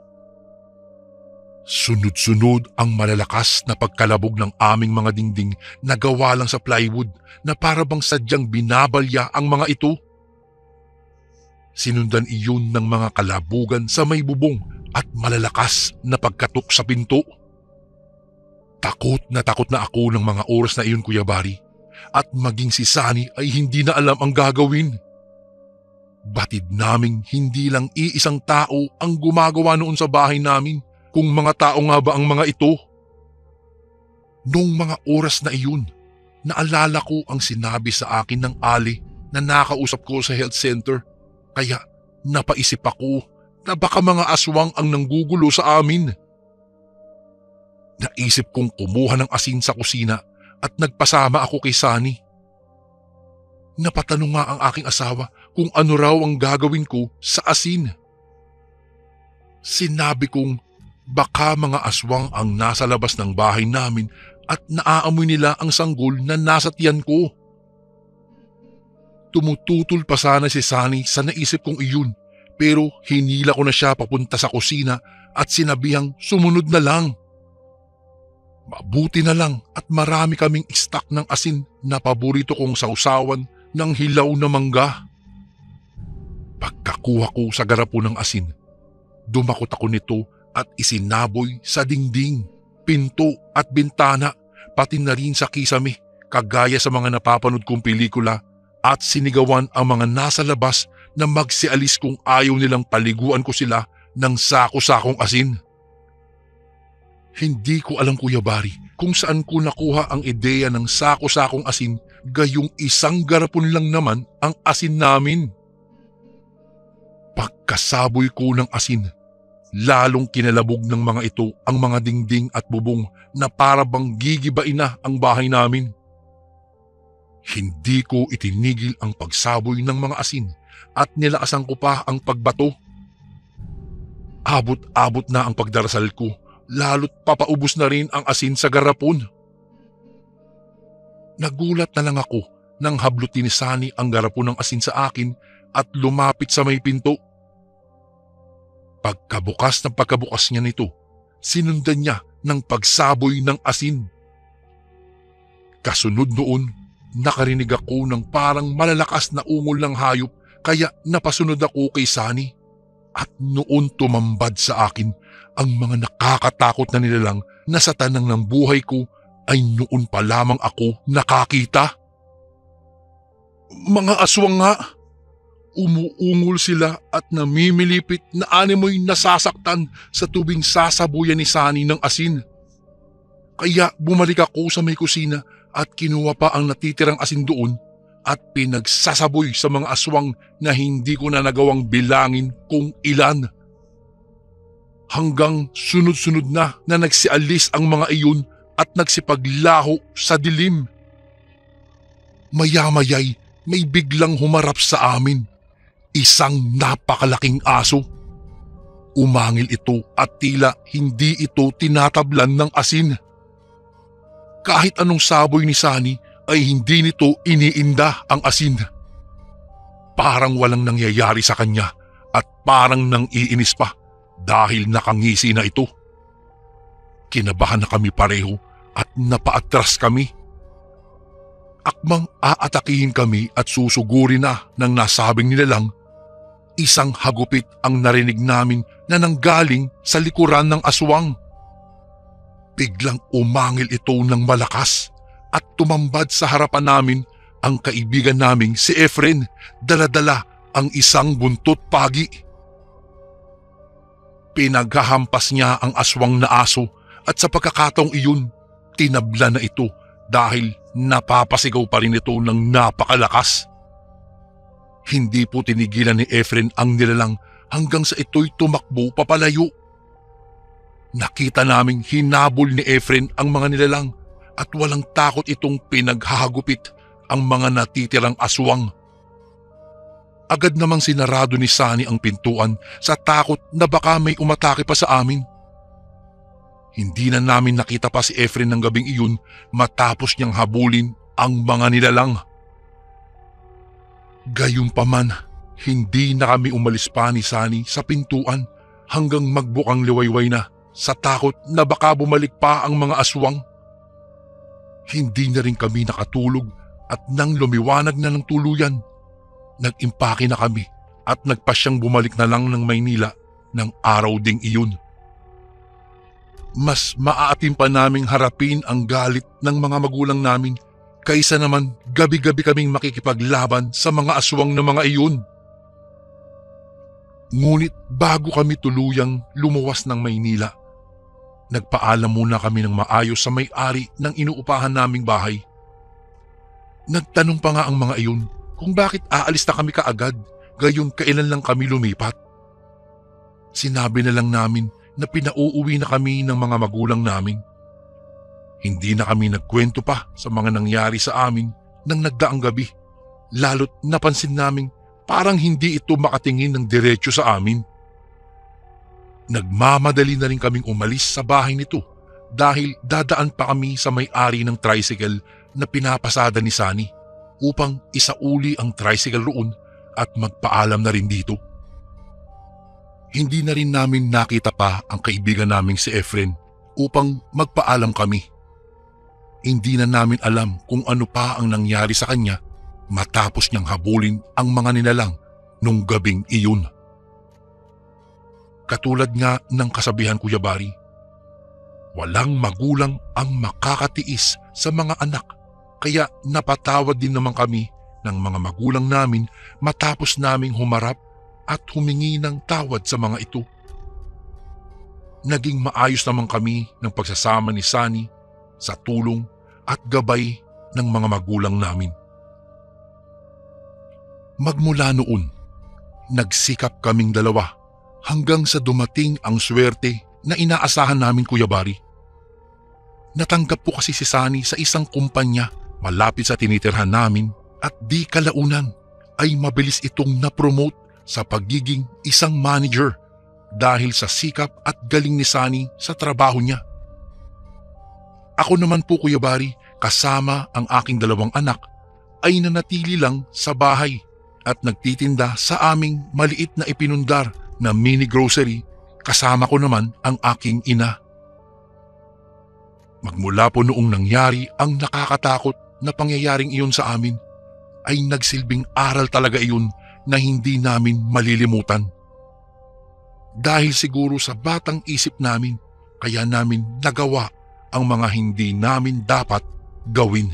[SPEAKER 1] Sunod-sunod ang malalakas na pagkalabog ng aming mga dingding na gawa lang sa plywood na para bang sadyang binabalya ang mga ito. Sinundan iyon ng mga kalabugan sa may bubong at malalakas na pagkatok sa pinto. Takot na ako ng mga oras na iyon, Kuya Bari, at maging si Sunny ay hindi na alam ang gagawin. Batid naming hindi lang iisang tao ang gumagawa noon sa bahay namin. Kung mga tao nga ba ang mga ito? Noong mga oras na iyon, naalala ko ang sinabi sa akin ng Ali na nakausap ko sa health center. Kaya napaisip ako na baka mga aswang ang nanggugulo sa amin. Naisip kong kumuha ng asin sa kusina at nagpasama ako kay Sunny. Napatanong nga ang aking asawa kung ano raw ang gagawin ko sa asin. Sinabi kong baka mga aswang ang nasa labas ng bahay namin at naaamoy nila ang sanggol na nasa tiyan ko. Tumututol pa sana si Sunny sa naisip kong iyon, pero hinila ko na siya papunta sa kusina at sinabihang sumunod na lang. Mabuti na lang at marami kaming stock ng asin na paborito kong sausawan ng hilaw na mangga. Pagkakuha ko sa garapon ng asin, dumakot ako nito at isinaboy sa dingding, pinto at bintana, pati na rin sa kisame, kagaya sa mga napapanood kong pelikula, at sinigawan ang mga nasa labas na magsialis kung ayaw nilang paliguan ko sila ng sako-sakong asin. Hindi ko alam, Kuya Bari, kung saan ko nakuha ang ideya ng sako-sakong asin, gayong isang garapon lang naman ang asin namin. Pagkasaboy ko ng asin, lalong kinalabog ng mga ito ang mga dingding at bubong na para bang gigibain na ang bahay namin. Hindi ko itinigil ang pagsaboy ng mga asin at nilakasan ko pa ang pagbato. Abot-abot na ang pagdarasal ko, lalo't papaubos na rin ang asin sa garapon. Nagulat na lang ako nang hablutin ni Sunny ang garapon ng asin sa akin at lumapit sa may pinto. Pagkabukas niya nito, sinundan niya ng pagsaboy ng asin. Kasunod noon, nakarinig ako ng parang malalakas na ungol ng hayop kaya napasunod ako kay Sunny. At noon tumambad sa akin ang mga nakakatakot na nilalang na sa tanang ng buhay ko ay noon pa lamang ako nakakita. Mga aswang nga! Umuungol sila at namimilipit na animoy nasasaktan sa tubing sasabuyan ni Sunny ng asin. Kaya bumalik ako sa may kusina at kinuha pa ang natitirang asin doon at pinagsasaboy sa mga aswang na hindi ko na nagawang bilangin kung ilan. Hanggang sunod-sunod na nagsialis ang mga iyon at nagsipaglaho sa dilim. Maya-maya'y may biglang humarap sa amin. Isang napakalaking aso. Umangil ito at tila hindi ito tinatablan ng asin. Kahit anong saboy ni Sunny ay hindi nito iniinda ang asin. Parang walang nangyayari sa kanya at parang nang iinis pa dahil nakangisi na ito. Kinabahan na kami pareho at napaatras kami. Akmang aatakihin kami at susugurin na ng nasabing nilalang, isang hagupit ang narinig namin na nanggaling sa likuran ng aswang. Biglang umangil ito ng malakas at tumambad sa harapan namin ang kaibigan naming si Efren, dala-dala ang isang buntot pagi. Pinaghahampas niya ang aswang na aso at sa pagkakataong iyon, tinabla na ito dahil napapasigaw pa rin ito ng napakalakas. Hindi po tinigilan ni Efren ang nilalang hanggang sa ito'y tumakbo papalayo. Nakita naming hinabol ni Efren ang mga nilalang at walang takot itong pinaghahagupit ang mga natitirang aswang. Agad namang sinarado ni Sunny ang pintuan sa takot na baka may umatake pa sa amin. Hindi na namin nakita pa si Efren ng gabing iyon matapos niyang habulin ang mga nilalang. Gayunpaman, hindi na kami umalis pa ni Sunny sa pintuan hanggang magbukang liwayway na sa takot na baka bumalik pa ang mga aswang. Hindi na rin kami nakatulog at nang lumiwanag na ng tuluyan, nag-impake na kami at nagpasyang bumalik na lang ng Maynila ng araw ding iyon. Mas maaatim pa naming harapin ang galit ng mga magulang namin kaysa naman gabi-gabi kaming makikipaglaban sa mga aswang na mga iyon. Ngunit bago kami tuluyang lumuwas ng Maynila, nagpaalam muna kami ng maayos sa may-ari ng inuupahan naming bahay. Nagtanong pa nga ang mga iyon kung bakit aalis na kami kaagad gayon kailan lang kami lumipat. Sinabi na lang namin na pinauuwi na kami ng mga magulang namin. Hindi na kami nagkwento pa sa mga nangyari sa amin nang nagdaang gabi, lalo't napansin naming parang hindi ito makatingin ng diretso sa amin. Nagmamadali na rin kaming umalis sa bahay nito dahil dadaan pa kami sa may-ari ng tricycle na pinapasada ni Sunny upang isauli ang tricycle roon at magpaalam na rin dito. Hindi na rin namin nakita pa ang kaibigan naming si Efren upang magpaalam kami. Hindi na namin alam kung ano pa ang nangyari sa kanya matapos niyang habulin ang mga nilalang nung gabing iyon. Katulad nga ng kasabihan, Kuya Bari, walang magulang ang makakatiis sa mga anak, kaya napatawad din naman kami ng mga magulang namin matapos naming humarap at humingi ng tawad sa mga ito. Naging maayos naman kami ng pagsasama ni Sunny sa tulong at gabay ng mga magulang namin. Magmula noon, nagsikap kaming dalawa hanggang sa dumating ang swerte na inaasahan namin, Kuya Bari. Natanggap po kasi si Sunny sa isang kumpanya malapit sa tinitirhan namin at di kalaunan ay mabilis itong na-promote sa pagiging isang manager dahil sa sikap at galing ni Sunny sa trabaho niya. Ako naman po, Kuya Bari, kasama ang aking dalawang anak ay nanatili lang sa bahay at nagtitinda sa aming maliit na ipinundar na mini grocery, kasama ko naman ang aking ina. Magmula po noong nangyari ang nakakatakot na pangyayaring iyon sa amin, ay nagsilbing aral talaga iyon na hindi namin malilimutan. Dahil siguro sa batang isip namin, kaya namin nagawa ang mga hindi namin dapat gawin.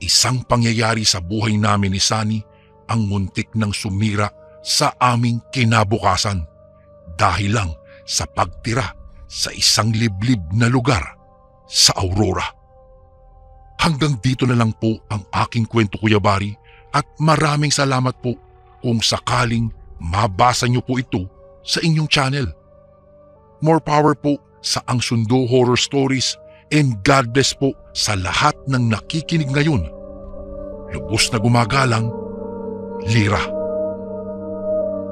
[SPEAKER 1] Isang pangyayari sa buhay namin ni Sunny ang muntik ng sumira sa aming kinabukasan dahil lang sa pagtira sa isang liblib na lugar sa Aurora. Hanggang dito na lang po ang aking kwento, Kuya Bari, at maraming salamat po kung sakaling mabasa niyo po ito sa inyong channel. More power po sa Ang Sundo Horror Stories and God bless po sa lahat ng nakikinig ngayon. Lubos na gumagalang, Lira.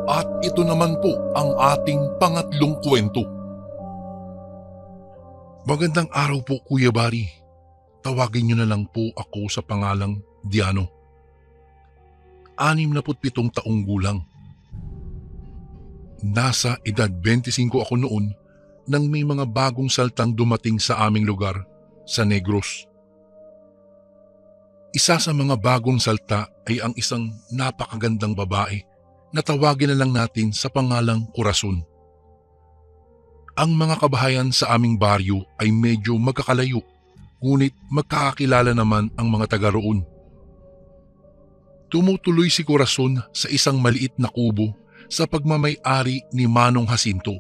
[SPEAKER 1] At ito naman po ang ating pangatlong kwento. Magandang araw po, Kuya Bari. Tawagin niyo na lang po ako sa pangalang Diano. 67 taong gulang. Nasa edad 25 ako noon nang may mga bagong saltang dumating sa aming lugar sa Negros. Isa sa mga bagong salta ay ang isang napakagandang babae na tawagin na lang natin sa pangalang Corazon. Ang mga kabahayan sa aming baryo ay medyo magkakalayo, ngunit magkakakilala naman ang mga taga roon. Tumutuloy si Corazon sa isang maliit na kubo sa pagmamay-ari ni Manong Jacinto,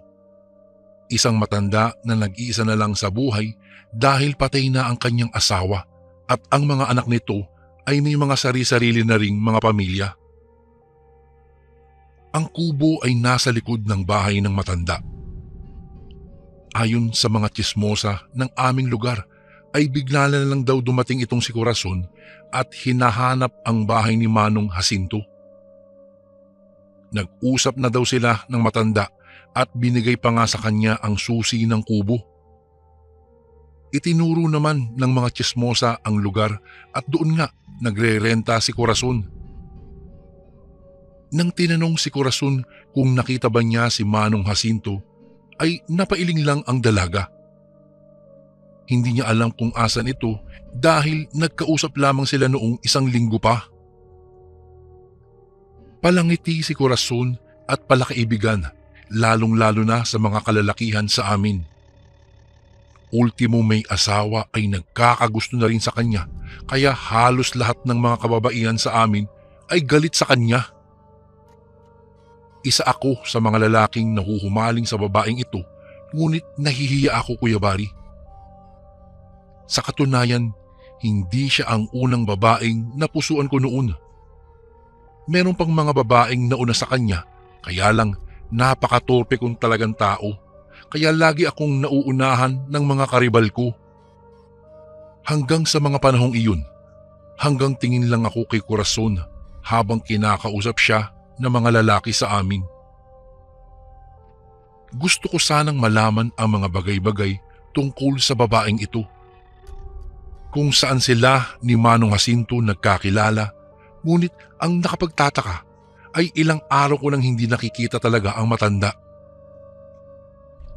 [SPEAKER 1] isang matanda na nag-iisa na lang sa buhay dahil patay na ang kanyang asawa at ang mga anak nito ay may mga sari-sarili na ring mga pamilya. Ang kubo ay nasa likod ng bahay ng matanda.
[SPEAKER 2] Ayon sa mga tsismosa ng aming lugar ay bigla na lang daw dumating itong si Corazon at hinahanap ang bahay ni Manong Jacinto. Nag-usap na daw sila ng matanda at binigay pa nga sa kanya ang susi ng kubo. Itinuro naman ng mga tsismosa ang lugar at doon nga nagre-renta si Corazon. Nang tinanong si Corazon kung nakita ba niya si Manong Jacinto, ay napailing lang ang dalaga. Hindi niya alam kung asan ito dahil nagkausap lamang sila noong 1 linggo pa. Palangiti si Corazon at palakaibigan, lalong-lalo na sa mga kalalakihan sa amin. Ultimo may asawa ay nagkakagusto na rin sa kanya, kaya halos lahat ng mga kababaihan sa amin ay galit sa kanya. Isa ako sa mga lalaking nahuhumaling sa babaeng ito, ngunit nahihiya ako, Kuya Bari. Sa katunayan, hindi siya ang unang babaeng napusuan ko noon. Meron pang mga babaeng nauna sa kanya, kaya lang napakatorpe kong talagang tao, kaya lagi akong nauunahan ng mga karibal ko. Hanggang sa mga panahong iyon, hanggang tingin lang ako kay Corazon habang kinakausap siya ng mga lalaki sa amin. Gusto ko sanang malaman ang mga bagay-bagay tungkol sa babaeng ito. Kung saan sila ni Manong Jacinto nagkakilala, ngunit ang nakapagtataka ay ilang araw ko nang hindi nakikita talaga ang matanda.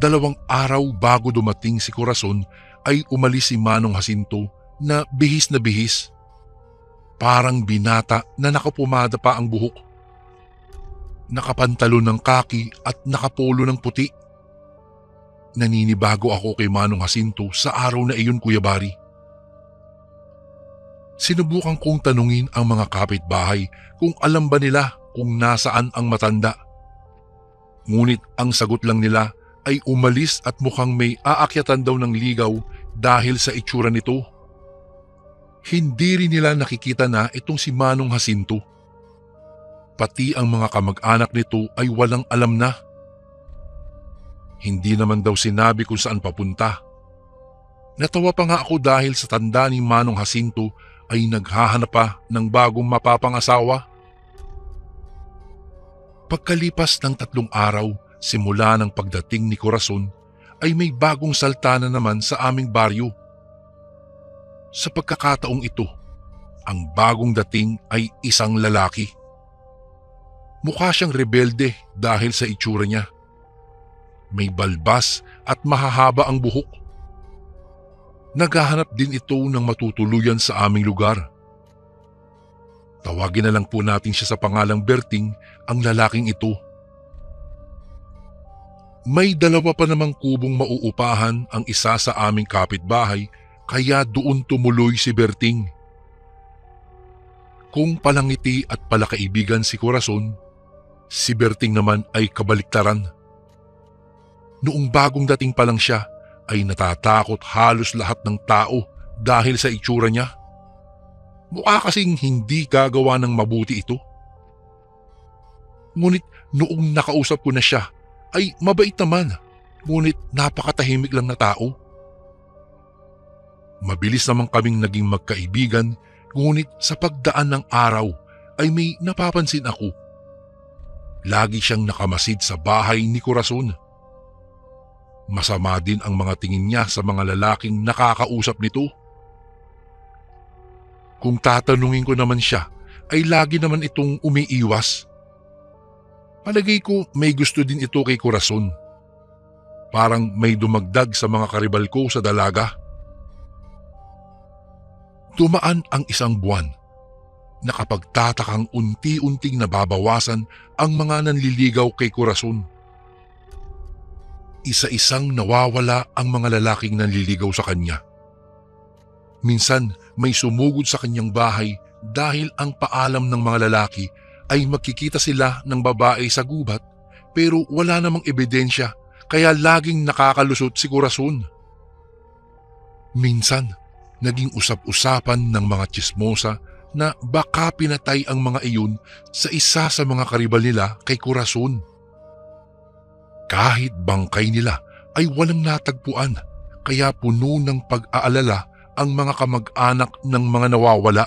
[SPEAKER 2] 2 araw bago dumating si Corazon ay umalis si Manong Jacinto na bihis. Parang binata na nakapumada pa ang buhok. Nakapantalo ng kaki at nakapolo ng puti. Naninibago ako kay Manong Jacinto sa araw na iyon, Kuya Bari. Sinubukan kong tanungin ang mga kapitbahay kung alam ba nila kung nasaan ang matanda. Ngunit ang sagot lang nila ay umalis at mukhang may aakyatan daw ng ligaw dahil sa itsura nito. Hindi rin nila nakikita na itong si Manong Jacinto. Pati ang mga kamag-anak nito ay walang alam na. Hindi naman daw sinabi kung saan papunta. Natawa pa nga ako dahil sa tanda ni Manong Jacinto ay naghahanap pa ng bagong mapapangasawa. Pagkalipas ng 3 araw simula ng pagdating ni Corazon ay may bagong salta na naman sa aming baryo. Sa pagkakataong ito, ang bagong dating ay isang lalaki. Mukha siyang rebelde dahil sa itsura niya. May balbas at mahahaba ang buhok. Naghahanap din ito ng matutuluyan sa aming lugar. Tawagin na lang po natin siya sa pangalang Berting, ang lalaking ito. May 2 pa namang kubong mauupahan ang isa sa aming kapitbahay, kaya doon tumuloy si Berting. Kung palangiti at palakaibigan si Corazon, si Berting naman ay kabaliktaran. Noong bagong dating pa lang siya ay natatakot halos lahat ng tao dahil sa itsura niya. Mukha kasing hindi gagawa ng mabuti ito. Ngunit noong nakausap ko na siya ay mabait naman, ngunit napakatahimik lang na tao. Mabilis naman kaming naging magkaibigan, ngunit sa pagdaan ng araw ay may napapansin ako. Lagi siyang nakamasid sa bahay ni Corazon. Masama din ang mga tingin niya sa mga lalaking nakakausap nito. Kung tatanungin ko naman siya, ay lagi naman itong umiiwas. Palagay ko may gusto din ito kay Corazon. Parang may dumagdag sa mga karibal ko sa dalaga. Dumaan ang 1 buwan. Nakapagtatakang unti-unting nababawasan ang mga nanliligaw kay Corazon. Isa-isang nawawala ang mga lalaking nanliligaw sa kanya. Minsan may sumugod sa kanyang bahay dahil ang paalam ng mga lalaki ay magkikita sila ng babae sa gubat, pero wala namang ebidensya, kaya laging nakakalusot si Corazon. Minsan naging usap-usapan ng mga tsismosa na baka pinatay ang mga iyon sa isa sa mga karibal nila kay Corazon. Kahit bangkay nila ay walang natagpuan, kaya puno ng pag-aalala ang mga kamag-anak ng mga nawawala.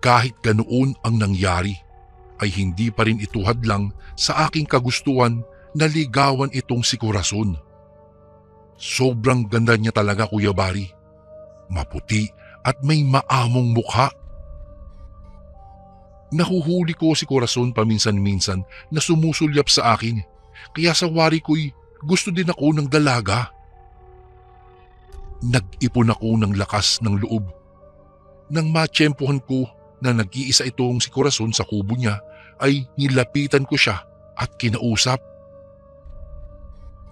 [SPEAKER 2] Kahit ganoon ang nangyari, ay hindi pa rin ito hadlang sa aking kagustuhan na ligawan itong si Corazon. Sobrang ganda niya talaga, Kuya Bari. Maputi at may maamong mukha. Nahuhuli ko si Corazon paminsan-minsan na sumusulyap sa akin, kaya sa wari ko'y gusto din ako ng dalaga. Nag-ipon ako ng lakas ng loob. Nang matsyempohan ko na nag-iisa itong si Corazon sa kubo niya, ay nilapitan ko siya at kinausap.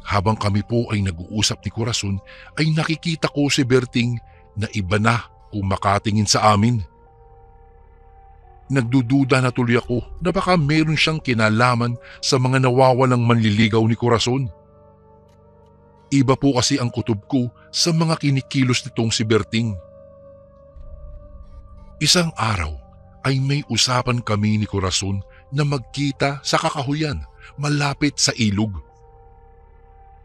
[SPEAKER 2] Habang kami po ay nag-uusap ni Corazon, ay nakikita ko si Berting na iba na kung makatingin sa amin. Nagdududa na tuloy ako na baka meron siyang kinalaman sa mga nawawalang manliligaw ni Corazon. Iba po kasi ang kutob ko sa mga kinikilos nitong si Berting. Isang araw ay may usapan kami ni Corazon na magkita sa kakahuyan malapit sa ilog.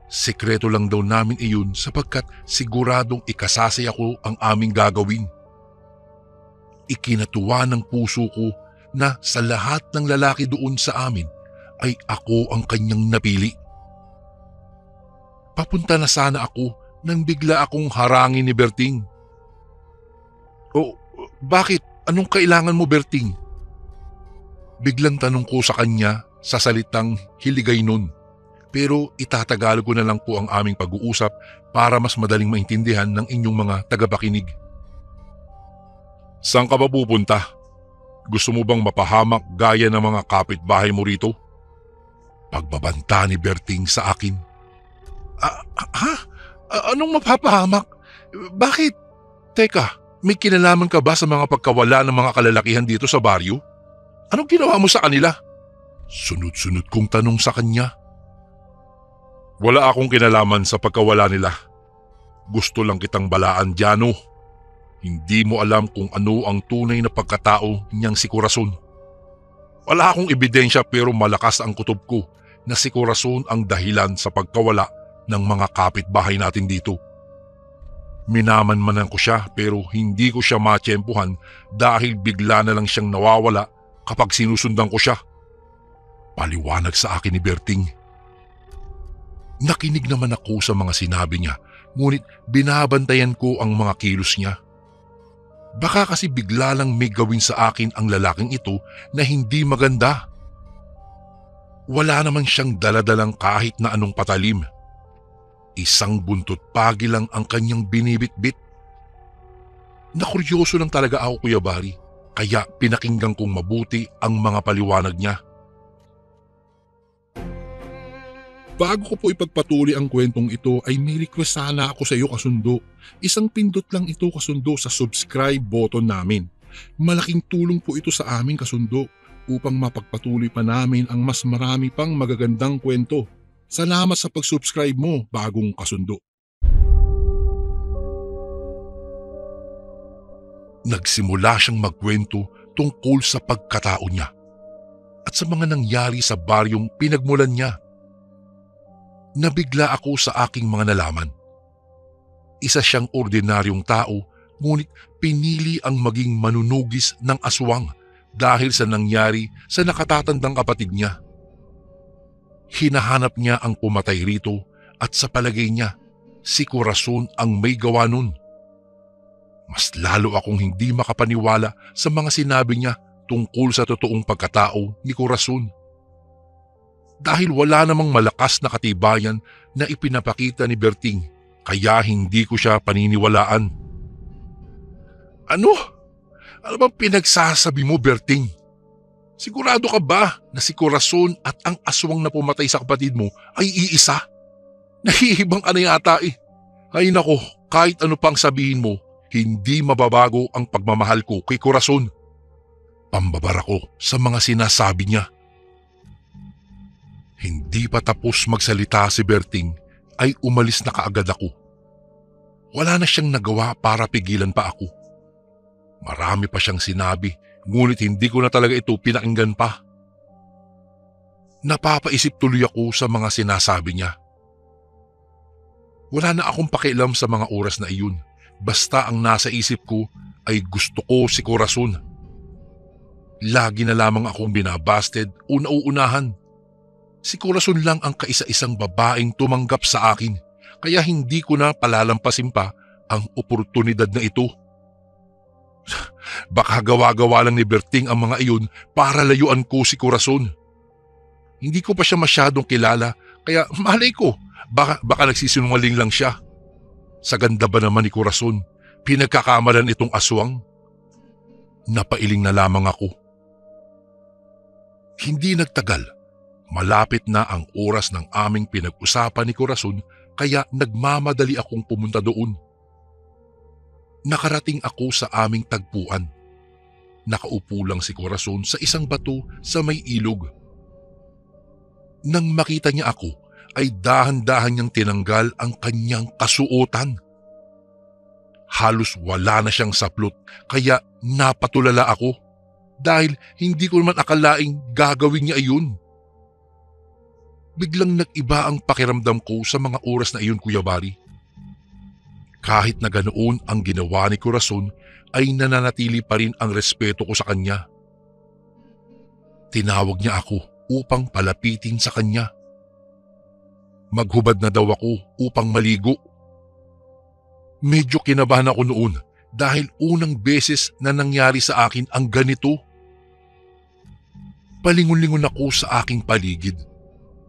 [SPEAKER 2] Sekreto lang daw namin iyon sapagkat siguradong ikasasaya ko ang aming gagawin. Ikinatuwa ng puso ko na sa lahat ng lalaki doon sa amin ay ako ang kanyang napili. Papunta na sana ako nang bigla akong harangin ni Berting. "Oh, bakit? Anong kailangan mo, Berting?" Biglang tanong ko sa kanya sa salitang hiligay nun. Pero itatagalog ko na lang po ang aming pag-uusap para mas madaling maintindihan ng inyong mga tagapakinig. "Saan ka ba pupunta? Gusto mo bang mapahamak gaya ng mga kapitbahay mo rito?" Pagbabanta ni Berting sa akin. Ha? Anong mapapahamak? Bakit? Teka, may kinalaman ka ba sa mga pagkawala ng mga kalalakihan dito sa baryo? Anong ginawa mo sa kanila? Sunod-sunod kong tanong sa kanya. "Wala akong kinalaman sa pagkawala nila. Gusto lang kitang balaan, Jano. Hindi mo alam kung ano ang tunay na pagkatao niyang si Corazon. Wala akong ebidensya pero malakas ang kutob ko na si Corazon ang dahilan sa pagkawala ng mga kapitbahay natin dito. Minamanmanan ko siya pero hindi ko siya matsyempuhan dahil bigla na lang siyang nawawala kapag sinusundan ko siya." Paliwanag sa akin ni Berting. Nakinig naman ako sa mga sinabi niya, ngunit binabantayan ko ang mga kilos niya. Baka kasi bigla lang may gawin sa akin ang lalaking ito na hindi maganda. Wala naman siyang daladalang kahit na anong patalim. Isang buntot pagi lang ang kanyang binibitbit. Nakuryoso lang talaga ako, Kuya Bari, kaya pinakinggan kong mabuti ang mga paliwanag niya. Bago ko po ipagpatuloy ang kwentong ito ay may request sana ako sa iyo, kasundo. Isang pindot lang ito, kasundo, sa subscribe button namin. Malaking tulong po ito sa amin, kasundo, upang mapagpatuloy pa namin ang mas marami pang magagandang kwento. Salamat sa pag-subscribe mo, bagong kasundo. Nagsimula siyang magkwento tungkol sa pagkatao niya at sa mga nangyari sa baryong pinagmulan niya. Nabigla ako sa aking mga nalaman. Isa siyang ordinaryong tao, ngunit pinili ang maging manunugis ng aswang dahil sa nangyari sa nakatatandang kapatid niya. Hinahanap niya ang pumatay rito at sa palagay niya, si Corazon ang may gawa nun. Mas lalo akong hindi makapaniwala sa mga sinabi niya tungkol sa totoong pagkatao ni Corazon. Dahil wala namang malakas na katibayan na ipinapakita ni Berting, kaya hindi ko siya paniniwalaan. Ano? Ano bang pinagsasabi mo, Berting? Sigurado ka ba na si Corazon at ang aswang na pumatay sa kapatid mo ay iisa? Nahihibang ka na yata eh. Ay nako, kahit ano pang sabihin mo, hindi mababago ang pagmamahal ko kay Corazon. Pambabara ko sa mga sinasabi niya. Hindi pa tapos magsalita si Berting ay umalis na kaagad ako. Wala na siyang nagawa para pigilan pa ako. Marami pa siyang sinabi, ngunit hindi ko na talaga ito pinakinggan pa.
[SPEAKER 1] Napapaisip tuloy ako sa mga sinasabi niya. Wala na akong pakialam sa mga oras na iyon. Basta ang nasa isip ko ay gusto ko si Corazon. Lagi na lamang akong binabasted o nauunahan. Si Corazon lang ang kaisa-isang babaeng tumanggap sa akin, kaya hindi ko na palalampasin pa ang oportunidad na ito. Baka gawa-gawa lang ni Berting ang mga iyon para layuan ko si Corazon. Hindi ko pa siya masyadong kilala, kaya malay ko, baka nagsisinungaling lang siya. Sa ganda ba naman ni Corazon, pinagkakamalan itong aswang? Napailing na lamang ako. Hindi nagtagal, malapit na ang oras ng aming pinag-usapan ni Corazon, kaya nagmamadali akong pumunta doon. Nakarating ako sa aming tagpuan. Nakaupo lang si Corazon sa isang bato sa may ilog. Nang makita niya ako, ay dahan-dahan niyang tinanggal ang kanyang kasuotan. Halos wala na siyang saplot, kaya napatulala ako dahil hindi ko naman akalaing gagawin niya iyon. Biglang nag-iba ang pakiramdam ko sa mga oras na iyon, Kuya Bari. Kahit na ganoon ang ginawa ni Corazon, ay nananatili pa rin ang respeto ko sa kanya. Tinawag niya ako upang palapitin sa kanya. Maghubad na daw ako upang maligo. Medyo kinabahan ako noon dahil unang beses na nangyari sa akin ang ganito. Palingon-lingon ako sa aking paligid.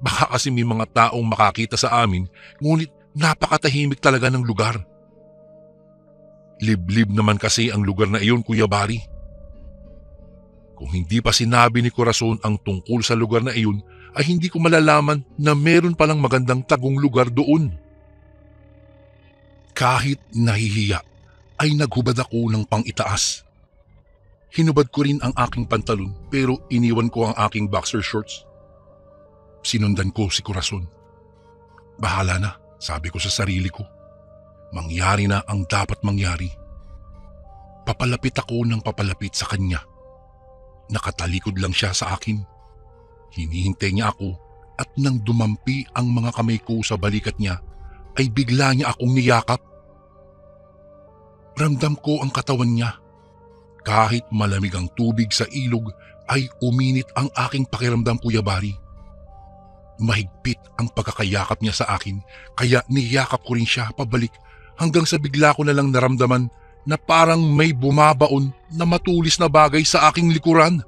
[SPEAKER 1] Baka kasi may mga taong makakita sa amin, ngunit napakatahimik talaga ng lugar. Liblib naman kasi ang lugar na iyon, Kuya Bari. Kung hindi pa sinabi ni Corazon ang tungkol sa lugar na iyon, ay hindi ko malalaman na meron palang magandang tagong lugar doon. Kahit nahihiya, ay naghubad ako ng pang-itaas. Hinubad ko rin ang aking pantalon pero iniwan ko ang aking boxer shorts. Sinundan ko si Corazon. Bahala na, sabi ko sa sarili ko. Mangyari na ang dapat mangyari. Papalapit ako ng papalapit sa kanya. Nakatalikod lang siya sa akin. Hinihintay niya ako at nang dumampi ang mga kamay ko sa balikat niya, ay bigla niya akong niyakap. Ramdam ko ang katawan niya. Kahit malamig ang tubig sa ilog, ay uminit ang aking pakiramdam, Kuya Bari. Mahigpit ang pagkakayakap niya sa akin, kaya niyakap ko rin siya pabalik hanggang sa bigla ko na lang naramdaman na parang may bumabaon na matulis na bagay sa aking likuran.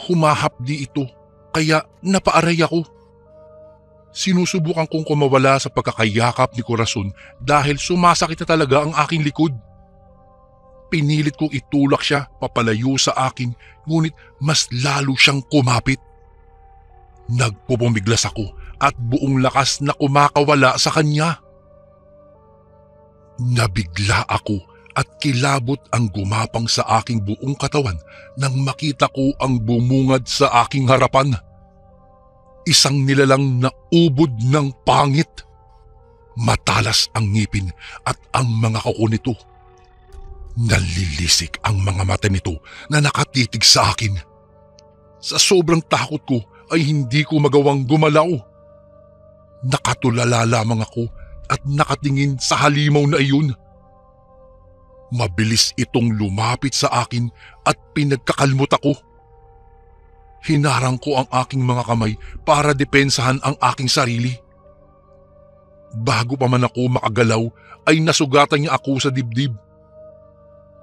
[SPEAKER 1] Humahapdi ito, kaya napaaray ako. Sinusubukan kong kumawala sa pagkakayakap ni Corazon dahil sumasakit na talaga ang aking likod. Pinilit kong itulak siya papalayo sa akin, ngunit mas lalo siyang kumapit. Nagpupumiglas ako at buong lakas na kumakawala sa kanya. Nabigla ako at kilabot ang gumapang sa aking buong katawan nang makita ko ang bumungad sa aking harapan. Isang nilalang na ubod ng pangit. Matalas ang ngipin at ang mga kuko nito. Nalilisik ang mga mata nito na nakatitig sa akin. Sa sobrang takot ko ay hindi ko magawang gumalaw. Nakatulala lamang ako at nakatingin sa halimaw na iyon. Mabilis itong lumapit sa akin at pinagkakalmot ako. Hinarang ko ang aking mga kamay para depensahan ang aking sarili. Bago pa man ako makagalaw ay nasugatan niya ako sa dibdib.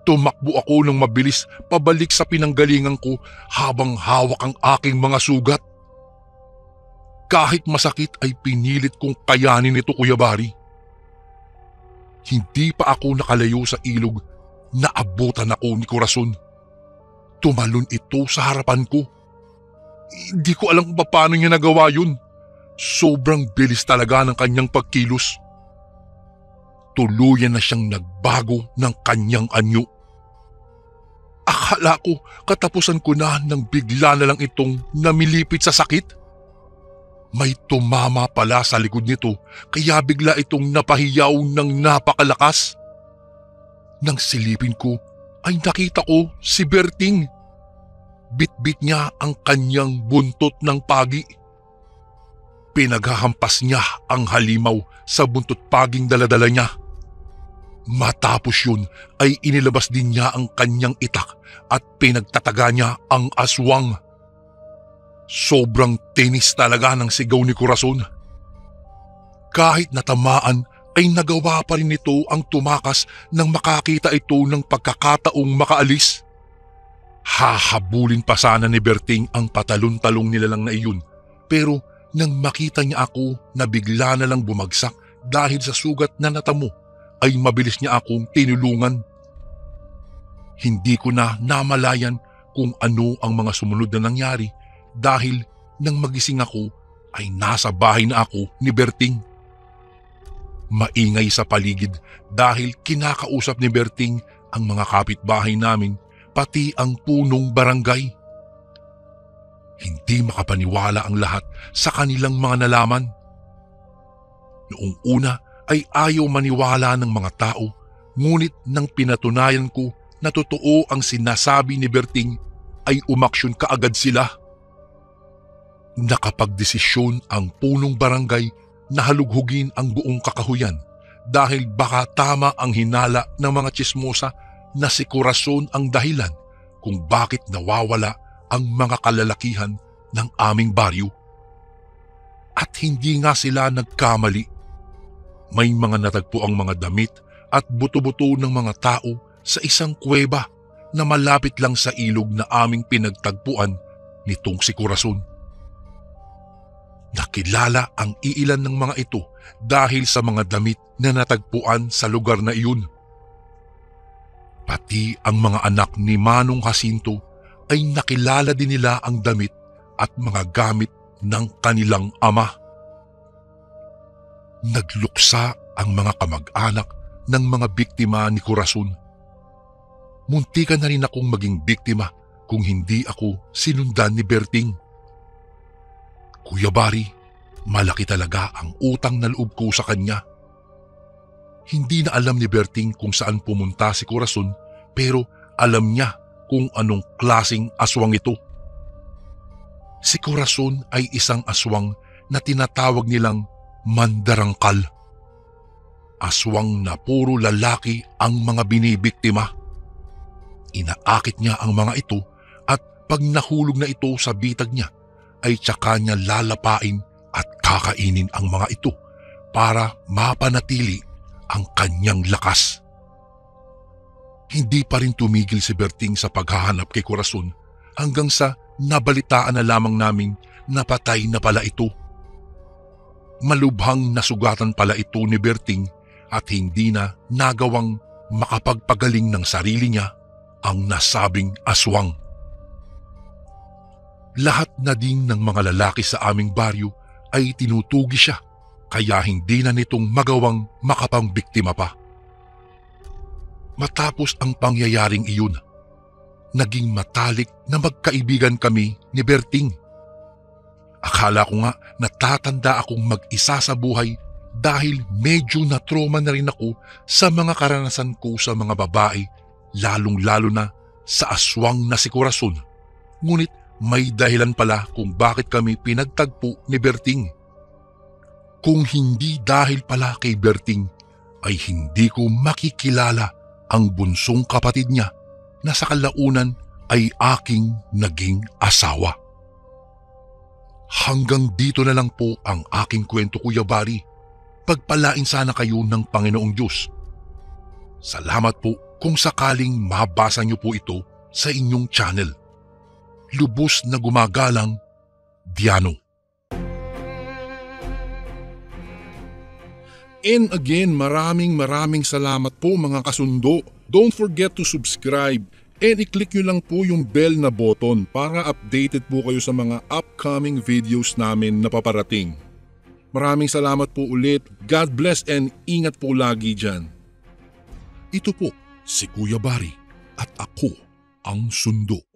[SPEAKER 1] Tumakbo ako ng mabilis pabalik sa pinanggalingan ko habang hawak ang aking mga sugat. Kahit masakit ay pinilit kong kayanin ito, Kuya Bari. Hindi pa ako nakalayo sa ilog, naabutan ako ni Corazon. Tumalon ito sa harapan ko. Hindi ko alam kung paano niya nagawa yun. Sobrang bilis talaga ng kanyang pagkilos. Tuluyan na siyang nagbago ng kanyang anyo. Akala ko katapusan ko na nang bigla na lang itong namilipit sa sakit. May tumama pala sa likod nito kaya bigla itong napahiyaw ng napakalakas. Nang silipin ko ay nakita ko si Berting. Bitbit niya ang kanyang buntot ng pagi. Pinaghahampas niya ang halimaw sa buntot paging daladala niya. Matapos yun ay inilabas din niya ang kanyang itak at pinagtataga niya ang aswang. Sobrang tinis talaga ng sigaw ni Corazon. Kahit natamaan ay nagawa pa rin nito ang tumakas nang makakita ito ng pagkakataong makaalis. Hahabulin pa sana ni Berting ang patalon-talong nilalang na iyon, pero nang makita niya ako na bigla na lang bumagsak dahil sa sugat na natamo, ay mabilis niya akong tinulungan. Hindi ko na namalayan kung ano ang mga sumunod na nangyari dahil nang magising ako ay nasa bahay na ako ni Berting. Maingay sa paligid dahil kinakausap ni Berting ang mga kapitbahay namin pati ang punong barangay. Hindi makapaniwala ang lahat sa kanilang mga nalaman. Noong una ay ayaw maniwala ng mga tao, ngunit nang pinatunayan ko na totoo ang sinasabi ni Berting ay umaksyon kaagad sila. Nakapagdesisyon ang punong barangay na halughugin ang buong kakahuyan dahil baka tama ang hinala ng mga tsismosa na si Corazon ang dahilan kung bakit nawawala ang mga kalalakihan ng aming baryo. At hindi nga sila nagkamali. May mga natagpo ang mga damit at buto-buto ng mga tao sa isang kuweba na malapit lang sa ilog na aming pinagtagpuan nitong si Corazon. Nakilala ang iilan ng mga ito dahil sa mga damit na natagpuan sa lugar na iyon. Pati ang mga anak ni Manong Jacinto ay nakilala din nila ang damit at mga gamit ng kanilang ama. Nagluksa ang mga kamag-anak ng mga biktima ni Corazon. Muntikan na rin akong maging biktima kung hindi ako sinundan ni Berting. Kuya Bari, malaki talaga ang utang na loob ko sa kanya. Hindi na alam ni Berting kung saan pumunta si Corazon, pero alam niya kung anong klaseng aswang ito. Si Corazon ay isang aswang na tinatawag nilang mandarangkal. Aswang na puro lalaki ang mga binibiktima. Inaakit niya ang mga ito at pag nahulog na ito sa bitag niya, ay tsaka niya lalapain at kakainin ang mga ito para mapanatili ang kanyang lakas. Hindi pa rin tumigil si Berting sa paghahanap kay Corazon hanggang sa nabalitaan na lamang namin na patay na pala ito. Malubhang nasugatan pala ito ni Berting at hindi na nagawang makapagpagaling ng sarili niya ang nasabing aswang. Lahat na din ng mga lalaki sa aming baryo ay tinutugi siya kaya hindi na nitong magawang makapangbiktima pa. Matapos ang pangyayaring iyon, naging matalik na magkaibigan kami ni Berting. Akala ko nga natatanda akong mag-isa sa buhay dahil medyo na-trauma na rin ako sa mga karanasan ko sa mga babae, lalong-lalo na sa aswang na si Corazon. Ngunit may dahilan pala kung bakit kami pinagtagpo ni Berting. Kung hindi dahil pala kay Berting, ay hindi ko makikilala ang bunsong kapatid niya na sa kalaunan ay aking naging asawa. Hanggang dito na lang po ang aking kwento, Kuya Bari. Pagpalain sana kayo ng Panginoong Diyos. Salamat po kung sakaling mabasa niyo po ito sa inyong channel. Lubos na gumagalang, Diano.
[SPEAKER 2] And again, maraming salamat po mga kasundo. Don't forget to subscribe and i-click nyo lang po yung bell na button para updated po kayo sa mga upcoming videos namin na paparating. Maraming salamat po ulit. God bless and ingat po lagi dyan. Ito po si Kuya Bari at ako ang Sundo.